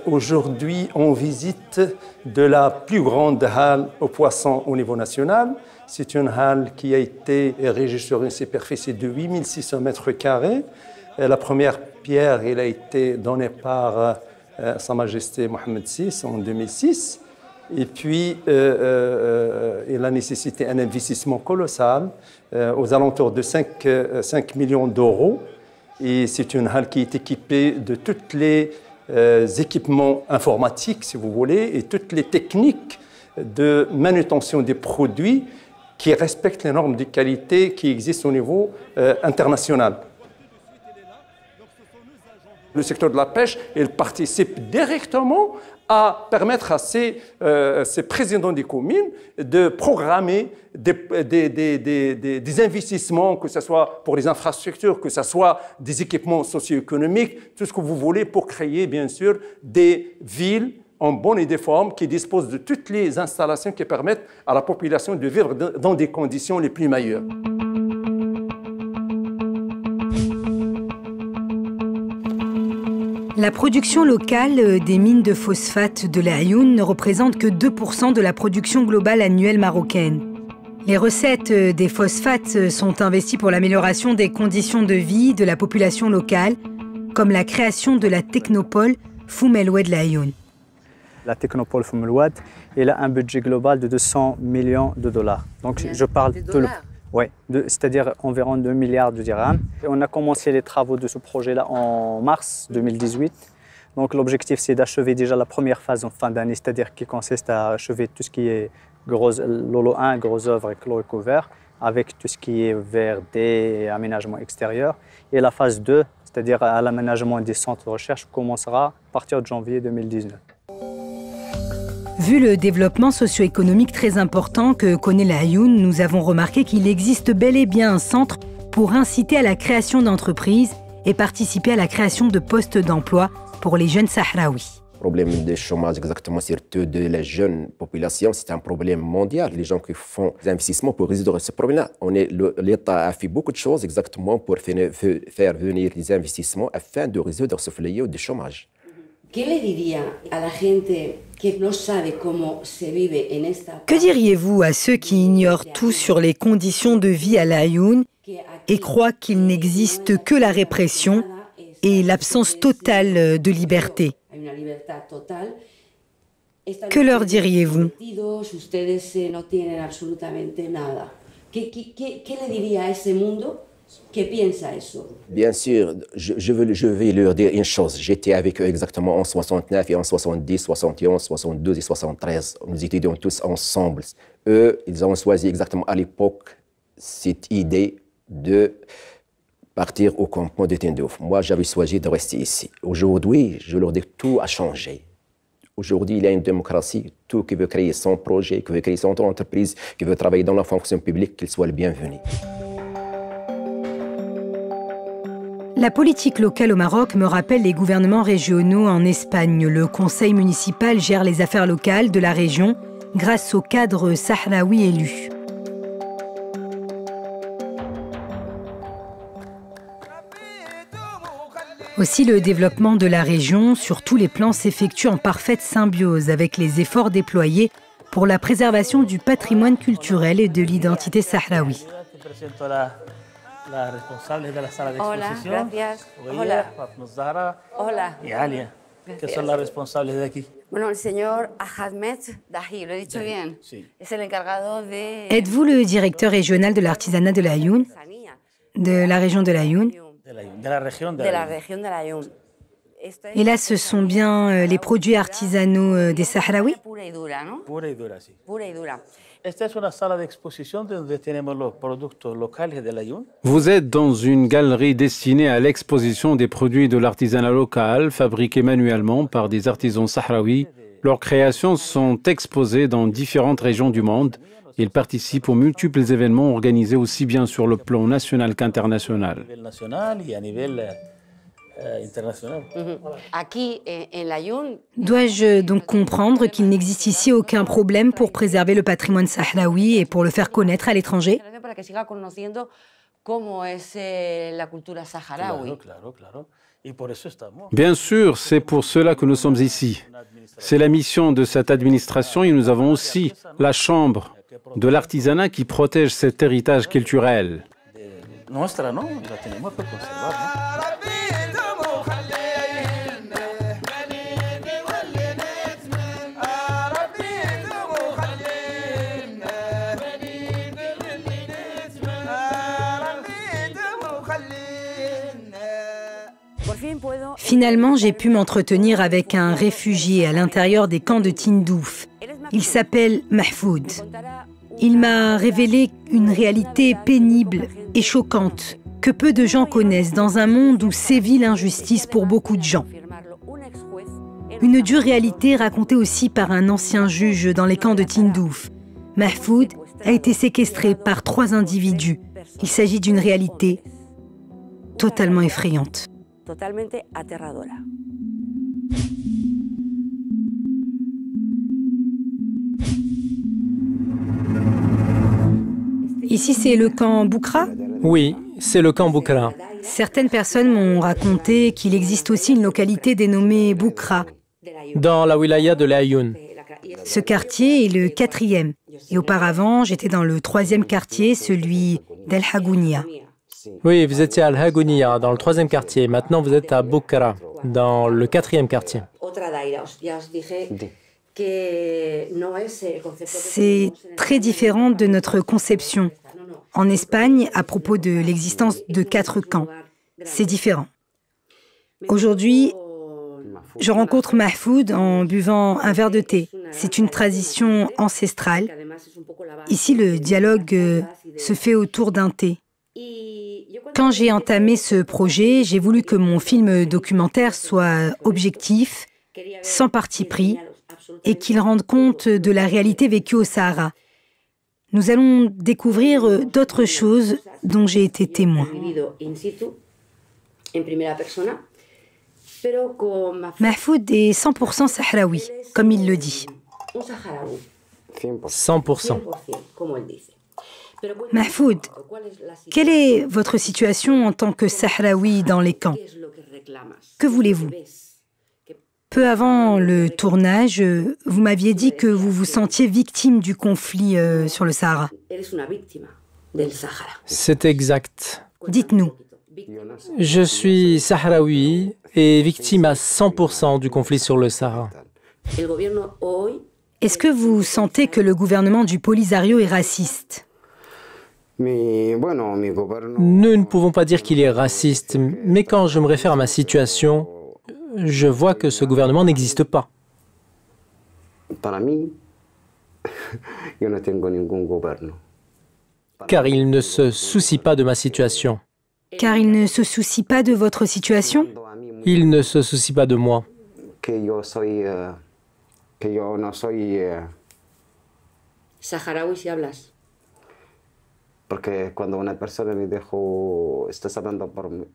aujourd'hui en visite de la plus grande halle aux poissons au niveau national. C'est une halle qui a été érigée sur une superficie de 8600 mètres carrés. La première pierre elle a été donnée par Sa Majesté Mohamed VI en 2006. Et puis, il a nécessité un investissement colossal aux alentours de 5 millions d'euros. Et c'est une halle qui est équipée de tous les équipements informatiques, si vous voulez, et toutes les techniques de manutention des produits qui respectent les normes de qualité qui existent au niveau international. Le secteur de la pêche, il participe directement à permettre à ces présidents des communes de programmer des investissements, que ce soit pour les infrastructures, que ce soit des équipements socio-économiques, tout ce que vous voulez pour créer, bien sûr, des villes en bonne et due forme qui disposent de toutes les installations qui permettent à la population de vivre dans des conditions les plus meilleures. La production locale des mines de phosphate de Laayoune ne représente que 2% de la production globale annuelle marocaine. Les recettes des phosphates sont investies pour l'amélioration des conditions de vie de la population locale, comme la création de la technopole Foum El Oued Laayoune. La technopole Foum El Oued, elle a un budget global de 200 millions de dollars. Donc je parle de oui, c'est-à-dire environ 2 milliards de dirhams. Et on a commencé les travaux de ce projet-là en mars 2018. Donc l'objectif, c'est d'achever déjà la première phase en fin d'année, c'est-à-dire qui consiste à achever tout ce qui est Lolo 1, gros œuvres et clos et couverts, avec tout ce qui est VRD et aménagement extérieur. Et la phase 2, c'est-à-dire à l'aménagement des centres de recherche, commencera à partir de janvier 2019. Vu le développement socio-économique très important que connaît Laayoune, nous avons remarqué qu'il existe bel et bien un centre pour inciter à la création d'entreprises et participer à la création de postes d'emploi pour les jeunes Sahraouis. Le problème du chômage, exactement, surtout de la jeune population, c'est un problème mondial. Les gens qui font des investissements pour résoudre ce problème-là. L'État a fait beaucoup de choses exactement pour faire venir des investissements afin de résoudre ce fléau du chômage. Que diriez-vous à ceux qui ignorent tout sur les conditions de vie à l'Aïoun et croient qu'il n'existe que la répression et l'absence totale de liberté? Que leur diriez-vous? Bien sûr, je vais leur dire une chose. J'étais avec eux exactement en 69 et en 70, 71, 72 et 73. Nous étudions tous ensemble. Eux, ils ont choisi exactement à l'époque cette idée de partir au campement de Tindouf. Moi, j'avais choisi de rester ici. Aujourd'hui, je leur dis que tout a changé. Aujourd'hui, il y a une démocratie. Tout qui veut créer son projet, qui veut créer son entreprise, qui veut travailler dans la fonction publique, qu'il soit le bienvenu. La politique locale au Maroc me rappelle les gouvernements régionaux en Espagne. Le conseil municipal gère les affaires locales de la région grâce aux cadres sahraouis élus. Aussi, le développement de la région sur tous les plans s'effectue en parfaite symbiose avec les efforts déployés pour la préservation du patrimoine culturel et de l'identité sahraoui. La responsable de la sala de exposición. Hola, gracias. Hola. Zahra. Hola. Y Alia, que son las responsables de aquí. Bueno, el señor Ahmed Dahi, ¿lo he dicho bien? Sí. Es el encargado de... Êtes-vous le directeur régional de l'artisanat de l'Aïoun, de la région de l'Aïoun? De la région de l'Aïoun. Et là, ce sont bien les produits artisanaux des Sahraouis? Pura y dura, ¿no? Pura y dura, sí. Pura y dura. Esta es una sala de exposición donde tenemos los productos locales de l'Aïoun. Vous êtes dans une galerie destinée à l'exposition des produits de l'artisanat local fabriqués manuellement par des artisans sahraouis. Leurs créations sont exposées dans différentes régions du monde. Ils participent aux multiples événements organisés aussi bien sur le plan national qu'international. Dois-je donc comprendre qu'il n'existe ici aucun problème pour préserver le patrimoine sahraoui et pour le faire connaître à l'étranger? Bien sûr, c'est pour cela que nous sommes ici. C'est la mission de cette administration et nous avons aussi la Chambre de l'artisanat qui protège cet héritage culturel. Finalement, j'ai pu m'entretenir avec un réfugié à l'intérieur des camps de Tindouf. Il s'appelle Mahfoud. Il m'a révélé une réalité pénible et choquante que peu de gens connaissent dans un monde où sévit l'injustice pour beaucoup de gens. Une dure réalité racontée aussi par un ancien juge dans les camps de Tindouf. Mahfoud a été séquestré par 3 individus. Il s'agit d'une réalité totalement effrayante. Totalmente aterradora. Ici, c'est le camp Boukra? Oui, c'est le camp Boukra. Certaines personnes m'ont raconté qu'il existe aussi une localité dénommée Boukra. Dans la wilaya de l'Aïoun. Ce quartier est le 4e. Et auparavant, j'étais dans le 3e quartier, celui d'El Hagounia. Oui, vous étiez à Al-Hagounia, dans le 3e quartier. Maintenant, vous êtes à Boukra, dans le 4e quartier. C'est très différent de notre conception. En Espagne, à propos de l'existence de 4 camps, c'est différent. Aujourd'hui, je rencontre Mahfoud en buvant un verre de thé. C'est une tradition ancestrale. Ici, le dialogue se fait autour d'un thé. Quand j'ai entamé ce projet, j'ai voulu que mon film documentaire soit objectif, sans parti pris, et qu'il rende compte de la réalité vécue au Sahara. Nous allons découvrir d'autres choses dont j'ai été témoin. Mahfoud est 100% sahraoui, comme il le dit. 100%. Mahfoud, quelle est votre situation en tant que sahraoui dans les camps? Que voulez-vous? Peu avant le tournage, vous m'aviez dit que vous vous sentiez victime du conflit sur le Sahara. C'est exact. Dites-nous. Je suis sahraoui et victime à 100% du conflit sur le Sahara. Est-ce que vous sentez que le gouvernement du Polisario est raciste? Nous ne pouvons pas dire qu'il est raciste, mais quand je me réfère à ma situation, je vois que ce gouvernement n'existe pas. Car il ne se soucie pas de ma situation. Car il ne se soucie pas de votre situation? Il ne se soucie pas de moi. Saharaui si hablas.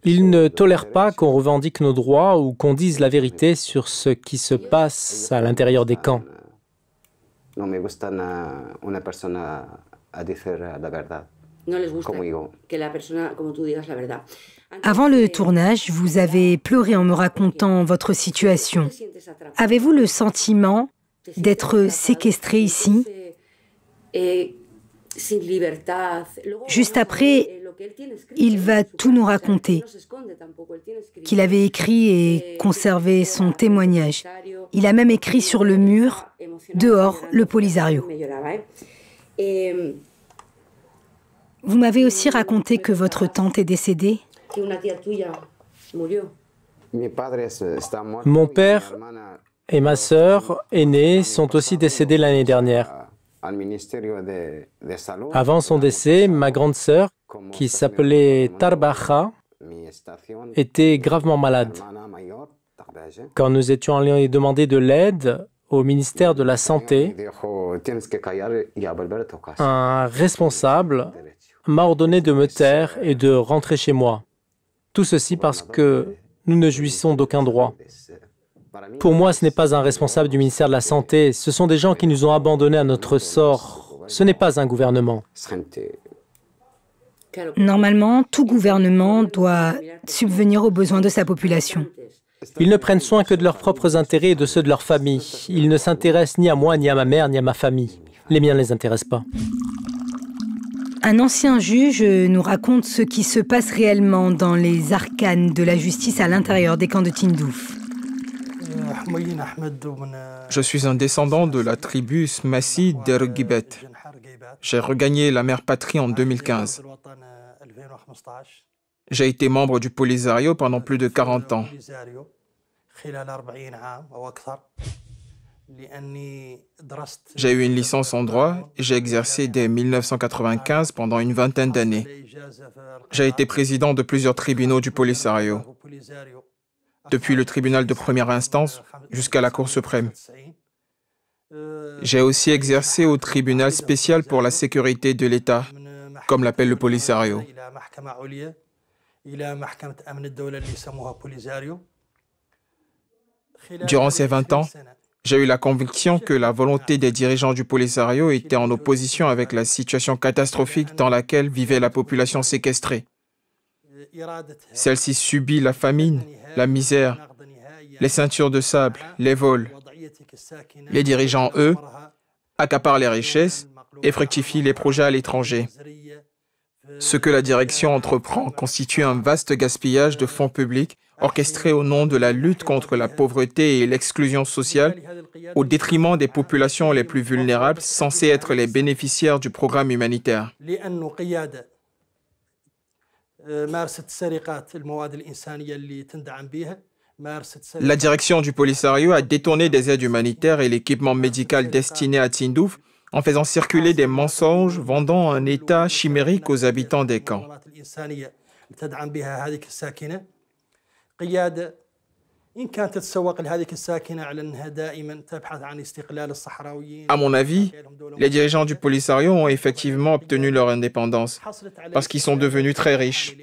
Il ne tolère pas qu'on revendique nos droits ou qu'on dise la vérité sur ce qui se passe à l'intérieur des camps. Avant le tournage, vous avez pleuré en me racontant votre situation. Avez-vous le sentiment d'être séquestré ici? Juste après, il va tout nous raconter, qu'il avait écrit et conservé son témoignage. Il a même écrit sur le mur, dehors, le Polisario. Vous m'avez aussi raconté que votre tante est décédée. Mon père et ma sœur aînée sont aussi décédés l'année dernière. Avant son décès, ma grande sœur, qui s'appelait Tarbaja, était gravement malade. Quand nous étions allés demander de l'aide au ministère de la Santé, un responsable m'a ordonné de me taire et de rentrer chez moi. Tout ceci parce que nous ne jouissons d'aucun droit. Pour moi, ce n'est pas un responsable du ministère de la Santé, ce sont des gens qui nous ont abandonnés à notre sort. Ce n'est pas un gouvernement. Normalement, tout gouvernement doit subvenir aux besoins de sa population. Ils ne prennent soin que de leurs propres intérêts et de ceux de leur famille. Ils ne s'intéressent ni à moi, ni à ma mère, ni à ma famille. Les miens ne les intéressent pas. Un ancien juge nous raconte ce qui se passe réellement dans les arcanes de la justice à l'intérieur des camps de Tindouf. Je suis un descendant de la tribu Smassi d'Ergibet. J'ai regagné la mère patrie en 2015. J'ai été membre du Polisario pendant plus de 40 ans. J'ai eu une licence en droit et j'ai exercé dès 1995 pendant une vingtaine d'années. J'ai été président de plusieurs tribunaux du Polisario, depuis le tribunal de première instance jusqu'à la Cour suprême. J'ai aussi exercé au tribunal spécial pour la sécurité de l'État, comme l'appelle le Polisario. Durant ces 20 ans, j'ai eu la conviction que la volonté des dirigeants du Polisario était en opposition avec la situation catastrophique dans laquelle vivait la population séquestrée. Celle-ci subit la famine, la misère, les ceintures de sable, les vols. Les dirigeants, eux, accaparent les richesses et fructifient les projets à l'étranger. Ce que la direction entreprend constitue un vaste gaspillage de fonds publics orchestré au nom de la lutte contre la pauvreté et l'exclusion sociale, au détriment des populations les plus vulnérables censées être les bénéficiaires du programme humanitaire. La direction du Polisario a détourné des aides humanitaires et l'équipement médical destiné à Tindouf en faisant circuler des mensonges vendant un état chimérique aux habitants des camps. À mon avis, les dirigeants du Polisario ont effectivement obtenu leur indépendance parce qu'ils sont devenus très riches.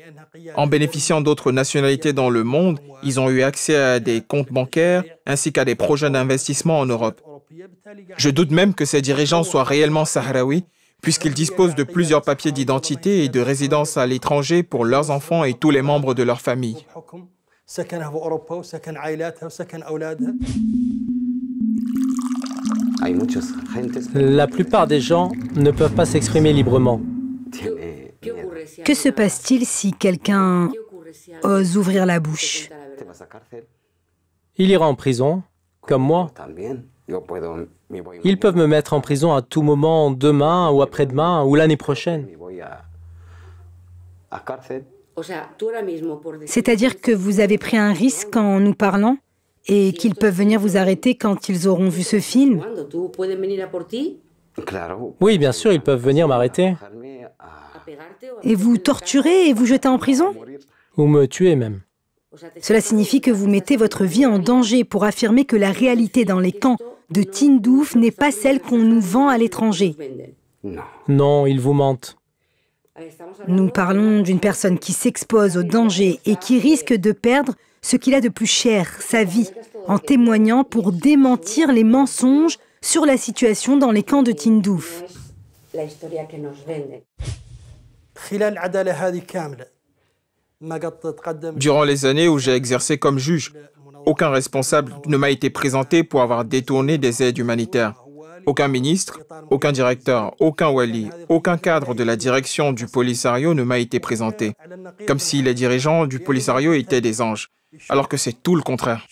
En bénéficiant d'autres nationalités dans le monde, ils ont eu accès à des comptes bancaires ainsi qu'à des projets d'investissement en Europe. Je doute même que ces dirigeants soient réellement sahraouis puisqu'ils disposent de plusieurs papiers d'identité et de résidence à l'étranger pour leurs enfants et tous les membres de leur famille. La plupart des gens ne peuvent pas s'exprimer librement. Que se passe-t-il si quelqu'un ose ouvrir la bouche? Il ira en prison, comme moi. Ils peuvent me mettre en prison à tout moment, demain ou après-demain ou l'année prochaine. C'est-à-dire que vous avez pris un risque en nous parlant et qu'ils peuvent venir vous arrêter quand ils auront vu ce film? Oui, bien sûr, ils peuvent venir m'arrêter. Et vous torturer et vous jeter en prison? Ou me tuer même. Cela signifie que vous mettez votre vie en danger pour affirmer que la réalité dans les camps de Tindouf n'est pas celle qu'on nous vend à l'étranger. Non, ils vous mentent. Nous parlons d'une personne qui s'expose au danger et qui risque de perdre ce qu'il a de plus cher, sa vie, en témoignant pour démentir les mensonges sur la situation dans les camps de Tindouf. Durant les années où j'ai exercé comme juge, aucun responsable ne m'a été présenté pour avoir détourné des aides humanitaires. Aucun ministre, aucun directeur, aucun wali, aucun cadre de la direction du Polisario ne m'a été présenté, comme si les dirigeants du Polisario étaient des anges, alors que c'est tout le contraire.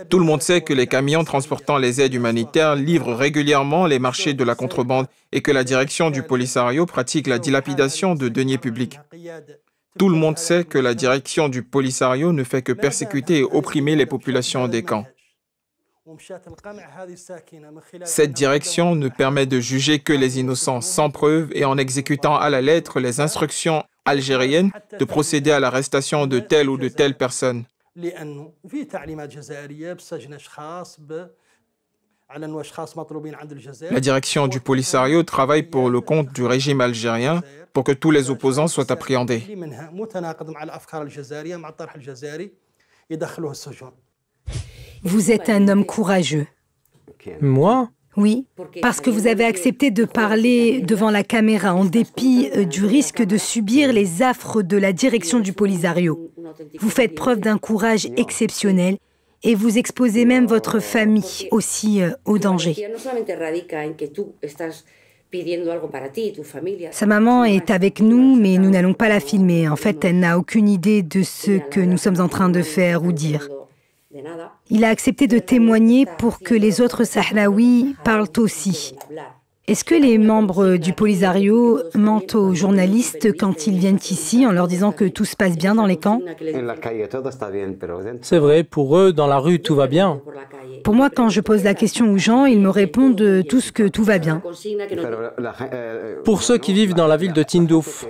Tout le monde sait que les camions transportant les aides humanitaires livrent régulièrement les marchés de la contrebande et que la direction du Polisario pratique la dilapidation de deniers publics. Tout le monde sait que la direction du Polisario ne fait que persécuter et opprimer les populations des camps. Cette direction ne permet de juger que les innocents sans preuve et en exécutant à la lettre les instructions algériennes de procéder à l'arrestation de telle ou de telle personne. La direction du Polisario travaille pour le compte du régime algérien pour que tous les opposants soient appréhendés. Vous êtes un homme courageux. Moi? Oui, parce que vous avez accepté de parler devant la caméra en dépit du risque de subir les affres de la direction du Polisario. Vous faites preuve d'un courage exceptionnel et vous exposez même votre famille aussi au danger. Sa maman est avec nous, mais nous n'allons pas la filmer. En fait, elle n'a aucune idée de ce que nous sommes en train de faire ou dire. Il a accepté de témoigner pour que les autres Sahraouis parlent aussi. Est-ce que les membres du Polisario mentent aux journalistes quand ils viennent ici en leur disant que tout se passe bien dans les camps? C'est vrai, pour eux, dans la rue, tout va bien. Pour moi, quand je pose la question aux gens, ils me répondent tous que tout va bien. Pour ceux qui vivent dans la ville de Tindouf,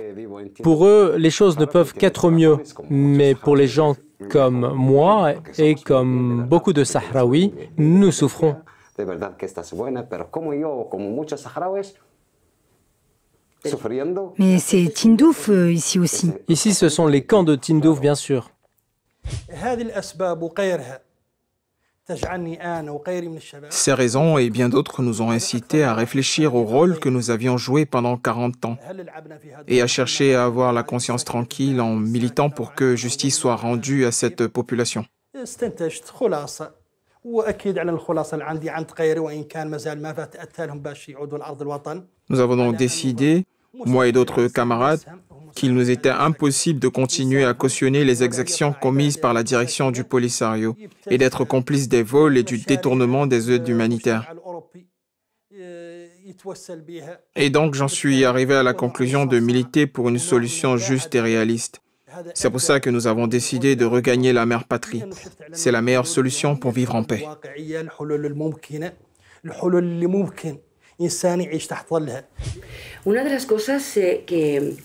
pour eux, les choses ne peuvent qu'être mieux. Mais pour les gens comme moi et comme beaucoup de Sahraouis, nous souffrons. Mais c'est Tindouf ici aussi. Ici, ce sont les camps de Tindouf, bien sûr. Ces raisons et bien d'autres nous ont incités à réfléchir au rôle que nous avions joué pendant 40 ans et à chercher à avoir la conscience tranquille en militant pour que justice soit rendue à cette population. Nous avons donc décidé, moi et d'autres camarades, qu'il nous était impossible de continuer à cautionner les exactions commises par la direction du Polisario et d'être complices des vols et du détournement des aides humanitaires. Et donc j'en suis arrivé à la conclusion de militer pour une solution juste et réaliste. C'est pour ça que nous avons décidé de regagner la mère patrie. C'est la meilleure solution pour vivre en paix. Una de las cosas que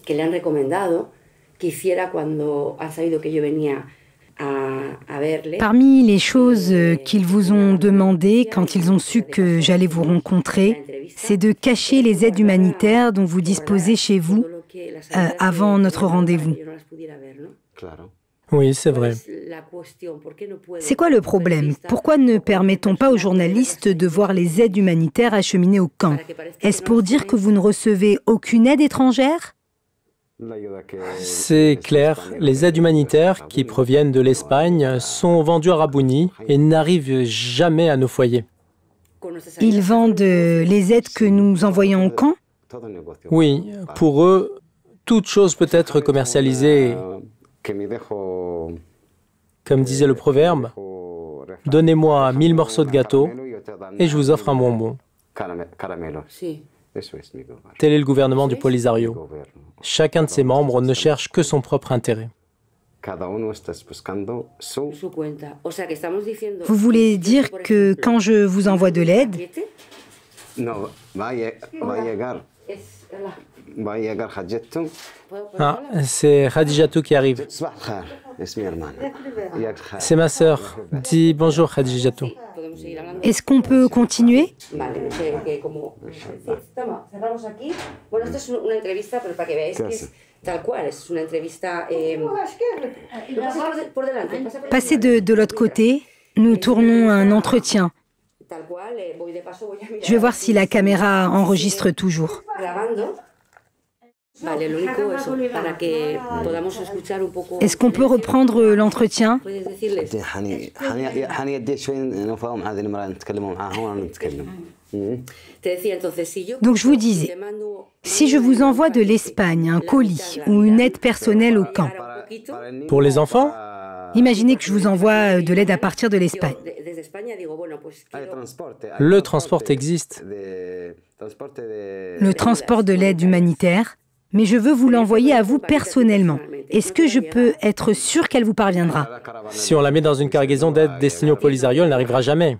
le han recomendado que hiciera cuando han sabido que yo venía Parmi les choses qu'ils vous ont demandées quand ils ont su que j'allais vous rencontrer, c'est de cacher les aides humanitaires dont vous disposez chez vous avant notre rendez-vous. Oui, c'est vrai. C'est quoi le problème? Pourquoi ne permettons pas aux journalistes de voir les aides humanitaires acheminées au camp? Est-ce pour dire que vous ne recevez aucune aide étrangère? C'est clair, les aides humanitaires qui proviennent de l'Espagne sont vendues à Rabuni et n'arrivent jamais à nos foyers. Ils vendent les aides que nous envoyons au camp? Oui, pour eux, toute chose peut être commercialisée. Comme disait le proverbe, « Donnez-moi 1000 morceaux de gâteau et je vous offre un bonbon ». Tel est le gouvernement du Polisario. Chacun de ses membres ne cherche que son propre intérêt. Vous voulez dire que quand je vous envoie de l'aide, ah, c'est Khadijatou qui arrive. C'est ma sœur. Dis bonjour Khadijatou. Est-ce qu'on peut continuer? Passez de l'autre côté, nous tournons un entretien. Je vais voir si la caméra enregistre toujours. Est-ce qu'on peut reprendre l'entretien? Donc je vous disais, si je vous envoie de l'Espagne un colis ou une aide personnelle au camp, pour les enfants, imaginez que je vous envoie de l'aide à partir de l'Espagne. Le transport existe. Le transport de l'aide humanitaire, mais je veux vous l'envoyer à vous personnellement. Est-ce que je peux être sûr qu'elle vous parviendra? Si on la met dans une cargaison d'aide destinée au Polisario, elle n'arrivera jamais.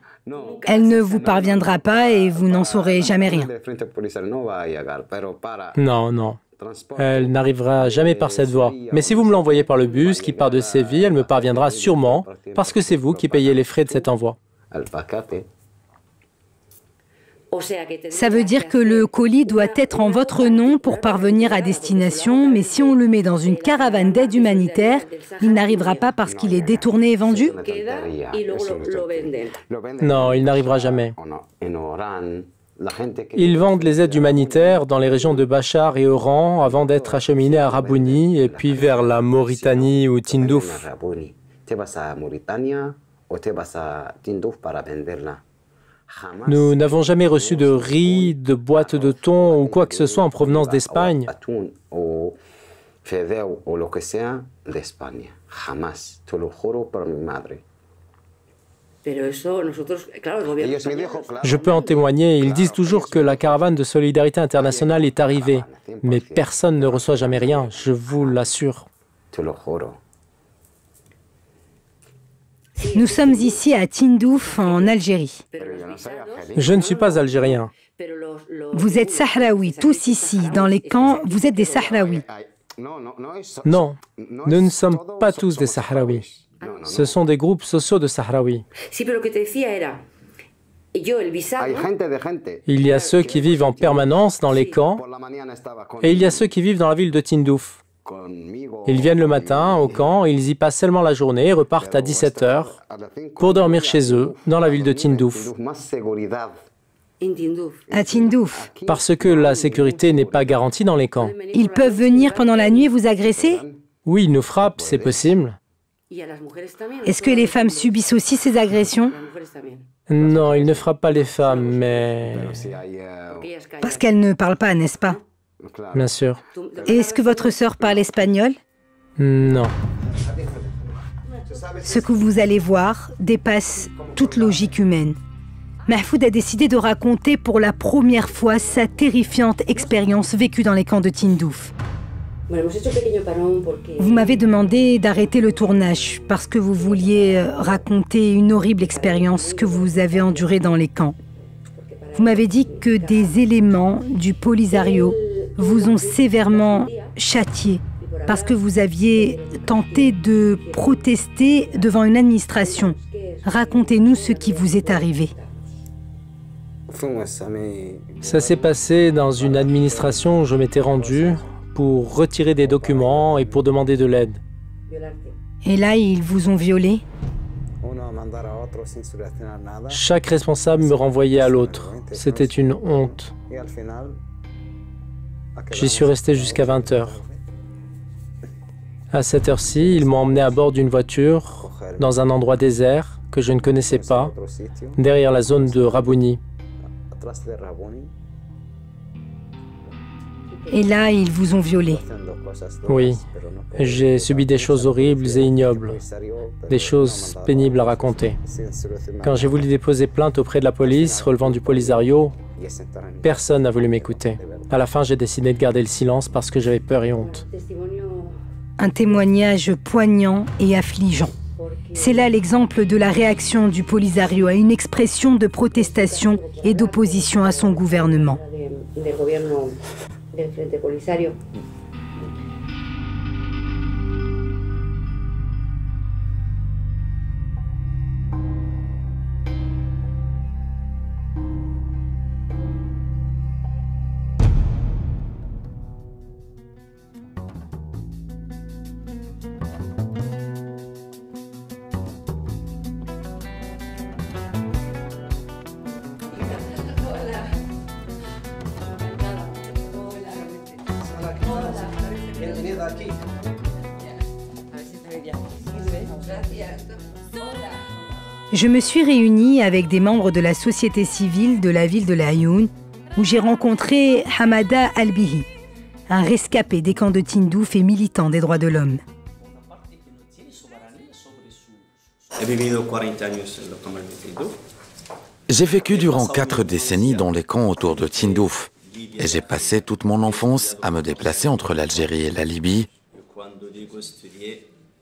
Elle ne vous parviendra pas et vous n'en saurez jamais rien. Non, non. Elle n'arrivera jamais par cette voie. Mais si vous me l'envoyez par le bus qui part de Séville, elle me parviendra sûrement parce que c'est vous qui payez les frais de cet envoi. Ça veut dire que le colis doit être en votre nom pour parvenir à destination, mais si on le met dans une caravane d'aide humanitaire, il n'arrivera pas parce qu'il est détourné et vendu? Non, il n'arrivera jamais. Ils vendent les aides humanitaires dans les régions de Bachar et Oran avant d'être acheminés à Rabuni et puis vers la Mauritanie ou Tindouf. Nous n'avons jamais reçu de riz, de boîtes de thon ou quoi que ce soit en provenance d'Espagne. Je peux en témoigner, ils disent toujours que la caravane de solidarité internationale est arrivée, mais personne ne reçoit jamais rien, je vous l'assure. Nous sommes ici à Tindouf, en Algérie. Je ne suis pas algérien. Vous êtes Sahraouis, tous ici, dans les camps, vous êtes des Sahraouis. Non, nous ne sommes pas tous des Sahraouis. Ce sont des groupes sociaux de Sahraouis. Il y a ceux qui vivent en permanence dans les camps et il y a ceux qui vivent dans la ville de Tindouf. Ils viennent le matin au camp, ils y passent seulement la journée et repartent à 17 h pour dormir chez eux, dans la ville de Tindouf. À Tindouf. Parce que la sécurité n'est pas garantie dans les camps. Ils peuvent venir pendant la nuit et vous agresser? Oui, ils nous frappent, c'est possible. Est-ce que les femmes subissent aussi ces agressions? Non, ils ne frappent pas les femmes, mais... Parce qu'elles ne parlent pas, n'est-ce pas? Bien sûr. Et est-ce que votre sœur parle espagnol? Non. Ce que vous allez voir dépasse toute logique humaine. Mahfoud a décidé de raconter pour la première fois sa terrifiante expérience vécue dans les camps de Tindouf. Vous m'avez demandé d'arrêter le tournage parce que vous vouliez raconter une horrible expérience que vous avez endurée dans les camps. Vous m'avez dit que des éléments du Polisario vous ont sévèrement châtié parce que vous aviez tenté de protester devant une administration. Racontez-nous ce qui vous est arrivé. Ça s'est passé dans une administration où je m'étais rendu pour retirer des documents et pour demander de l'aide. Et là, ils vous ont violé? Chaque responsable me renvoyait à l'autre. C'était une honte. J'y suis resté jusqu'à 20 h. À cette heure-ci, ils m'ont emmené à bord d'une voiture dans un endroit désert que je ne connaissais pas, derrière la zone de Rabouni. Et là, ils vous ont violé? Oui, j'ai subi des choses horribles et ignobles, des choses pénibles à raconter. Quand j'ai voulu déposer plainte auprès de la police relevant du Polisario, personne n'a voulu m'écouter. À la fin, j'ai décidé de garder le silence parce que j'avais peur et honte. Un témoignage poignant et affligeant. C'est là l'exemple de la réaction du Polisario à une expression de protestation et d'opposition à son gouvernement. Je me suis réunie avec des membres de la société civile de la ville de Laayoune, où j'ai rencontré Hamada Albihi, un rescapé des camps de Tindouf et militant des droits de l'homme. J'ai vécu durant 4 décennies dans les camps autour de Tindouf et j'ai passé toute mon enfance à me déplacer entre l'Algérie et la Libye.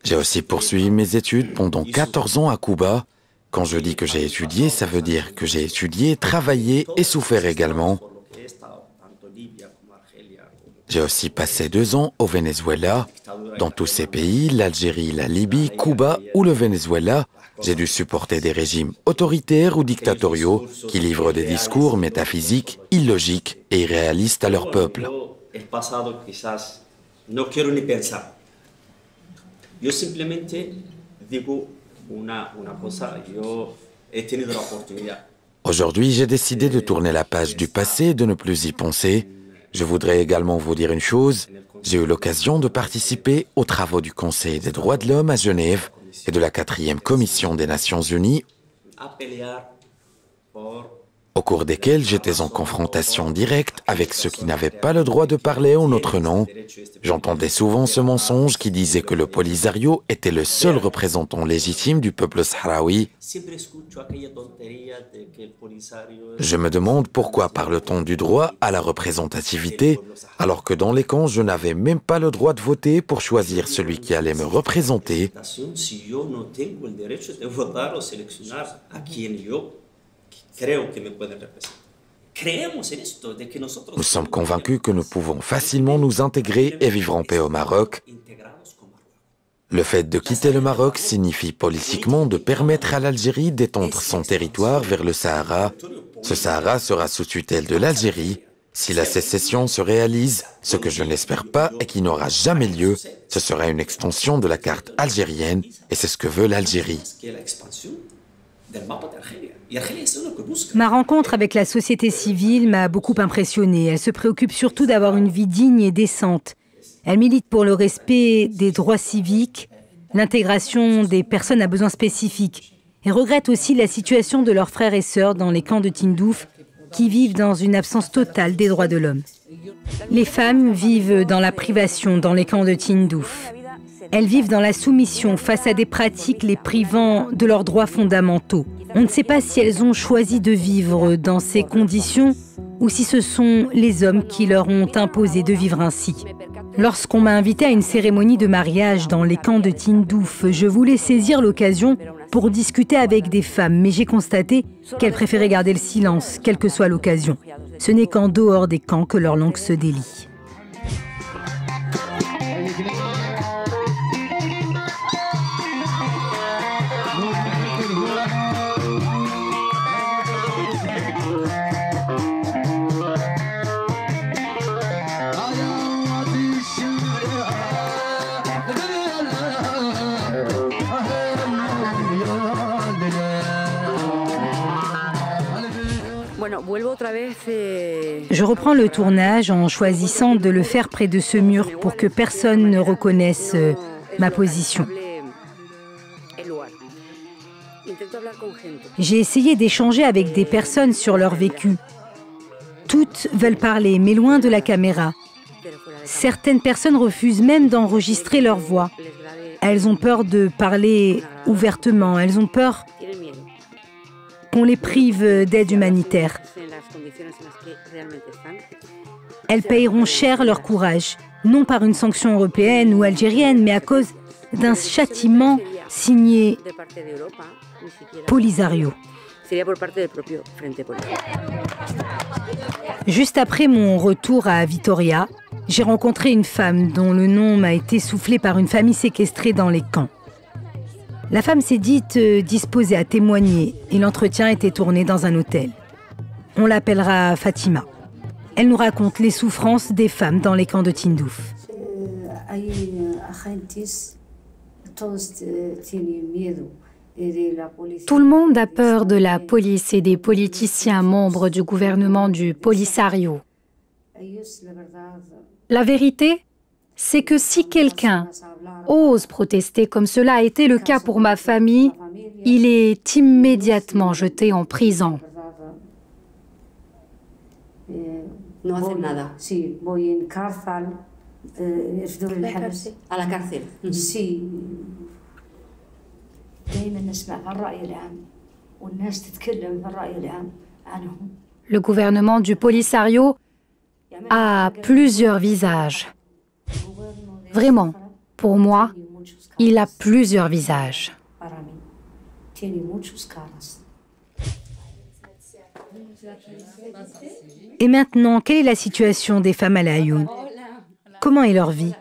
J'ai aussi poursuivi mes études pendant 14 ans à Cuba. Quand je dis que j'ai étudié, ça veut dire que j'ai étudié, travaillé et souffert également. J'ai aussi passé 2 ans au Venezuela. Dans tous ces pays, l'Algérie, la Libye, Cuba ou le Venezuela, j'ai dû supporter des régimes autoritaires ou dictatoriaux qui livrent des discours métaphysiques, illogiques et irréalistes à leur peuple. Aujourd'hui, j'ai décidé de tourner la page du passé et de ne plus y penser. Je voudrais également vous dire une chose. J'ai eu l'occasion de participer aux travaux du Conseil des droits de l'homme à Genève et de la 4e Commission des Nations Unies, au cours desquels j'étais en confrontation directe avec ceux qui n'avaient pas le droit de parler en notre nom. J'entendais souvent ce mensonge qui disait que le Polisario était le seul représentant légitime du peuple sahraoui. Je me demande pourquoi parle-t-on du droit à la représentativité, alors que dans les camps, je n'avais même pas le droit de voter pour choisir celui qui allait me représenter. Nous sommes convaincus que nous pouvons facilement nous intégrer et vivre en paix au Maroc. Le fait de quitter le Maroc signifie politiquement de permettre à l'Algérie d'étendre son territoire vers le Sahara. Ce Sahara sera sous tutelle de l'Algérie. Si la sécession se réalise, ce que je n'espère pas et qui n'aura jamais lieu, ce sera une extension de la carte algérienne et c'est ce que veut l'Algérie. Ma rencontre avec la société civile m'a beaucoup impressionnée. Elle se préoccupe surtout d'avoir une vie digne et décente. Elle milite pour le respect des droits civiques, l'intégration des personnes à besoins spécifiques et regrette aussi la situation de leurs frères et sœurs dans les camps de Tindouf qui vivent dans une absence totale des droits de l'homme. Les femmes vivent dans la privation dans les camps de Tindouf. Elles vivent dans la soumission face à des pratiques les privant de leurs droits fondamentaux. On ne sait pas si elles ont choisi de vivre dans ces conditions ou si ce sont les hommes qui leur ont imposé de vivre ainsi. Lorsqu'on m'a invité à une cérémonie de mariage dans les camps de Tindouf, je voulais saisir l'occasion pour discuter avec des femmes, mais j'ai constaté qu'elles préféraient garder le silence, quelle que soit l'occasion. Ce n'est qu'en dehors des camps que leur langue se délie. Je reprends le tournage en choisissant de le faire près de ce mur pour que personne ne reconnaisse ma position. J'ai essayé d'échanger avec des personnes sur leur vécu. Toutes veulent parler, mais loin de la caméra. Certaines personnes refusent même d'enregistrer leur voix. Elles ont peur de parler ouvertement, elles ont peur qu'on les prive d'aide humanitaire. Elles payeront cher leur courage, non par une sanction européenne ou algérienne, mais à cause d'un châtiment signé Polisario. Juste après mon retour à Vitoria, j'ai rencontré une femme dont le nom m'a été soufflé par une famille séquestrée dans les camps. La femme s'est dite disposée à témoigner et l'entretien était tourné dans un hôtel. On l'appellera Fatima. Elle nous raconte les souffrances des femmes dans les camps de Tindouf. Tout le monde a peur de la police et des politiciens membres du gouvernement du Polisario. La vérité, c'est que si quelqu'un ose protester comme cela a été le cas pour ma famille, il est immédiatement jeté en prison. No hacen nada. Sí, voy en cárcel. A la cárcel. Sí. Le gouvernement du Polisario a plusieurs visages. Vraiment, pour moi, il a plusieurs visages. Et maintenant, quelle est la situation des femmes à La Ayoun? Comment est leur vie?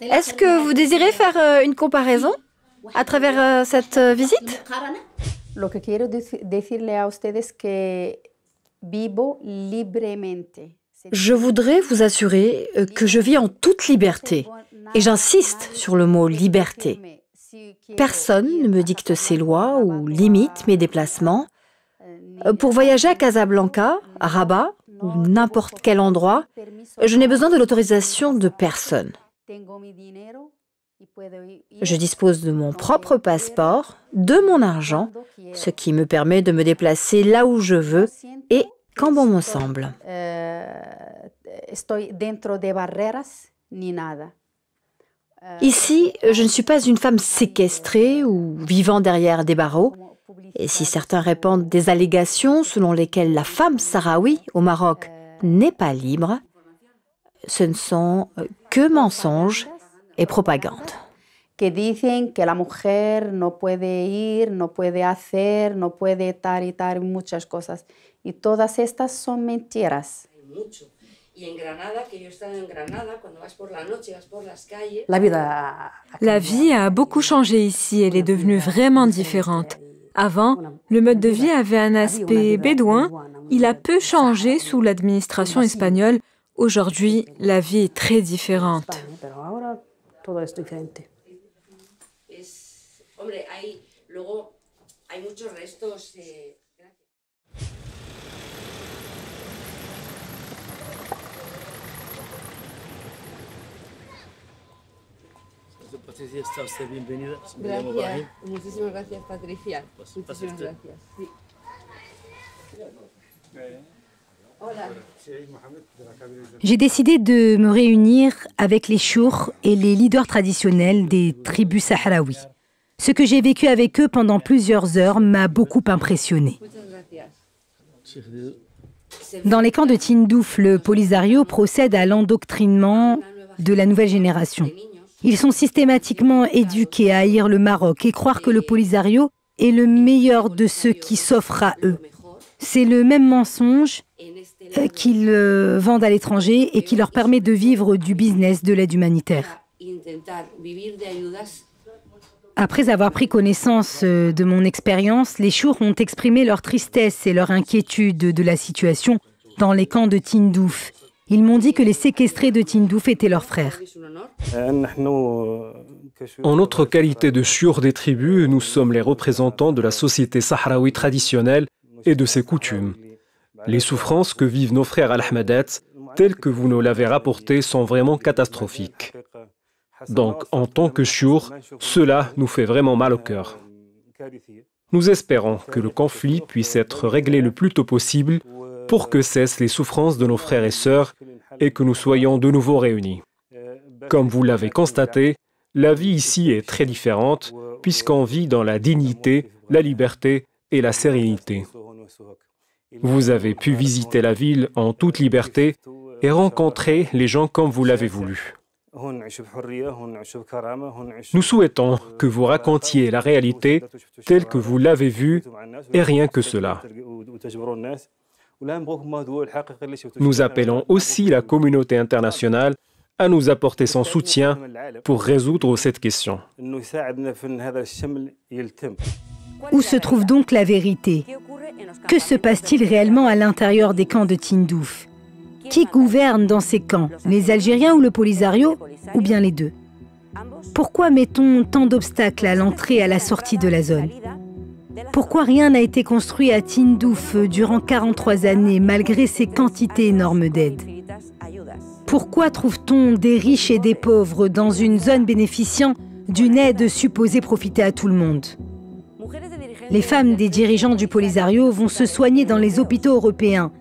Est-ce que vous désirez faire une comparaison à travers cette visite? Lo que quiero decirle a ustedes que vivo libremente. Je voudrais vous assurer que je vis en toute liberté. Et j'insiste sur le mot liberté. Personne ne me dicte ses lois ou limite mes déplacements. Pour voyager à Casablanca, à Rabat ou n'importe quel endroit, je n'ai besoin de l'autorisation de personne. Je dispose de mon propre passeport, de mon argent, ce qui me permet de me déplacer là où je veux et quand bon me semble. Ici, je ne suis pas une femme séquestrée ou vivant derrière des barreaux. Et si certains répandent des allégations selon lesquelles la femme sahraoui au Maroc n'est pas libre, ce ne sont que mensonges et propagande. Que dicen que la mujer no puede ir, no puede hacer, no puede tal y tal, muchas cosas. Y todas estas son mentiras. La vie a beaucoup changé ici, elle est devenue vraiment différente. Avant, le mode de vie avait un aspect bédouin, il a peu changé sous l'administration espagnole. Aujourd'hui, la vie est très différente. Gracias. Muchísimas gracias, Patricia. Muchísimas gracias. Sí. J'ai décidé de me réunir avec les chours et les leaders traditionnels des tribus sahraouis. Ce que j'ai vécu avec eux pendant plusieurs heures m'a beaucoup impressionné. Dans les camps de Tindouf, le Polisario procède à l'endoctrinement de la nouvelle génération. Ils sont systématiquement éduqués à haïr le Maroc et croire que le Polisario est le meilleur de ceux qui s'offrent à eux. C'est le même mensonge qu'ils vendent à l'étranger et qui leur permet de vivre du business de l'aide humanitaire. Après avoir pris connaissance de mon expérience, les chours ont exprimé leur tristesse et leur inquiétude de la situation dans les camps de Tindouf. Ils m'ont dit que les séquestrés de Tindouf étaient leurs frères. En notre qualité de chiour des tribus, nous sommes les représentants de la société sahraoui traditionnelle et de ses coutumes. Les souffrances que vivent nos frères al-Ahmadats, telles que vous nous l'avez rapporté, sont vraiment catastrophiques. Donc, en tant que chiour, cela nous fait vraiment mal au cœur. Nous espérons que le conflit puisse être réglé le plus tôt possible pour que cessent les souffrances de nos frères et sœurs et que nous soyons de nouveau réunis. Comme vous l'avez constaté, la vie ici est très différente puisqu'on vit dans la dignité, la liberté et la sérénité. Vous avez pu visiter la ville en toute liberté et rencontrer les gens comme vous l'avez voulu. Nous souhaitons que vous racontiez la réalité telle que vous l'avez vue et rien que cela. Nous appelons aussi la communauté internationale à nous apporter son soutien pour résoudre cette question. Où se trouve donc la vérité? Que se passe-t-il réellement à l'intérieur des camps de Tindouf? Qui gouverne dans ces camps? Les Algériens ou le Polisario? Ou bien les deux? Pourquoi met-on tant d'obstacles à l'entrée et à la sortie de la zone? Pourquoi rien n'a été construit à Tindouf durant 43 années malgré ces quantités énormes d'aide? Pourquoi trouve-t-on des riches et des pauvres dans une zone bénéficiant d'une aide supposée profiter à tout le monde? Les femmes des dirigeants du Polisario vont se soigner dans les hôpitaux européens.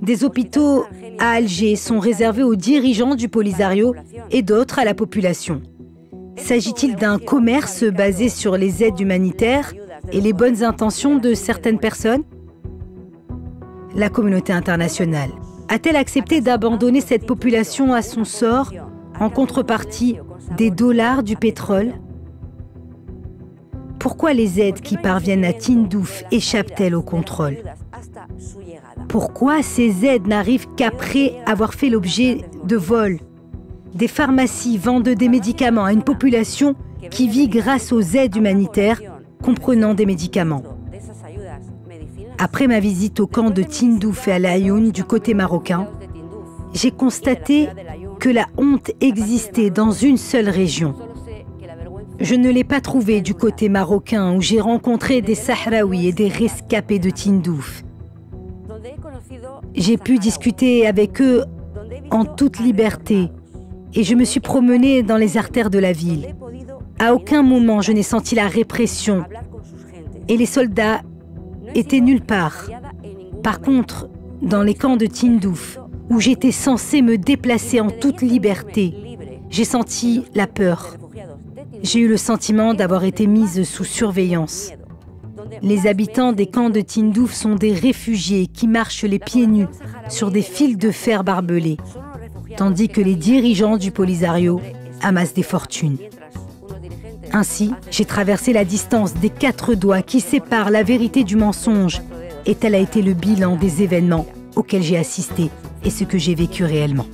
Des hôpitaux à Alger sont réservés aux dirigeants du Polisario et d'autres à la population. S'agit-il d'un commerce basé sur les aides humanitaires et les bonnes intentions de certaines personnes? La communauté internationale a-t-elle accepté d'abandonner cette population à son sort en contrepartie des dollars du pétrole? Pourquoi les aides qui parviennent à Tindouf échappent-elles au contrôle? Pourquoi ces aides n'arrivent qu'après avoir fait l'objet de vols? Des pharmacies vendent des médicaments à une population qui vit grâce aux aides humanitaires, comprenant des médicaments. Après ma visite au camp de Tindouf et à Laayoune du côté marocain, j'ai constaté que la honte existait dans une seule région. Je ne l'ai pas trouvée du côté marocain où j'ai rencontré des Sahraouis et des rescapés de Tindouf. J'ai pu discuter avec eux en toute liberté et je me suis promenée dans les artères de la ville. À aucun moment je n'ai senti la répression et les soldats étaient nulle part. Par contre, dans les camps de Tindouf, où j'étais censée me déplacer en toute liberté, j'ai senti la peur. J'ai eu le sentiment d'avoir été mise sous surveillance. Les habitants des camps de Tindouf sont des réfugiés qui marchent les pieds nus sur des fils de fer barbelés, tandis que les dirigeants du Polisario amassent des fortunes. Ainsi, j'ai traversé la distance des 4 doigts qui séparent la vérité du mensonge, et tel a été le bilan des événements auxquels j'ai assisté et ce que j'ai vécu réellement.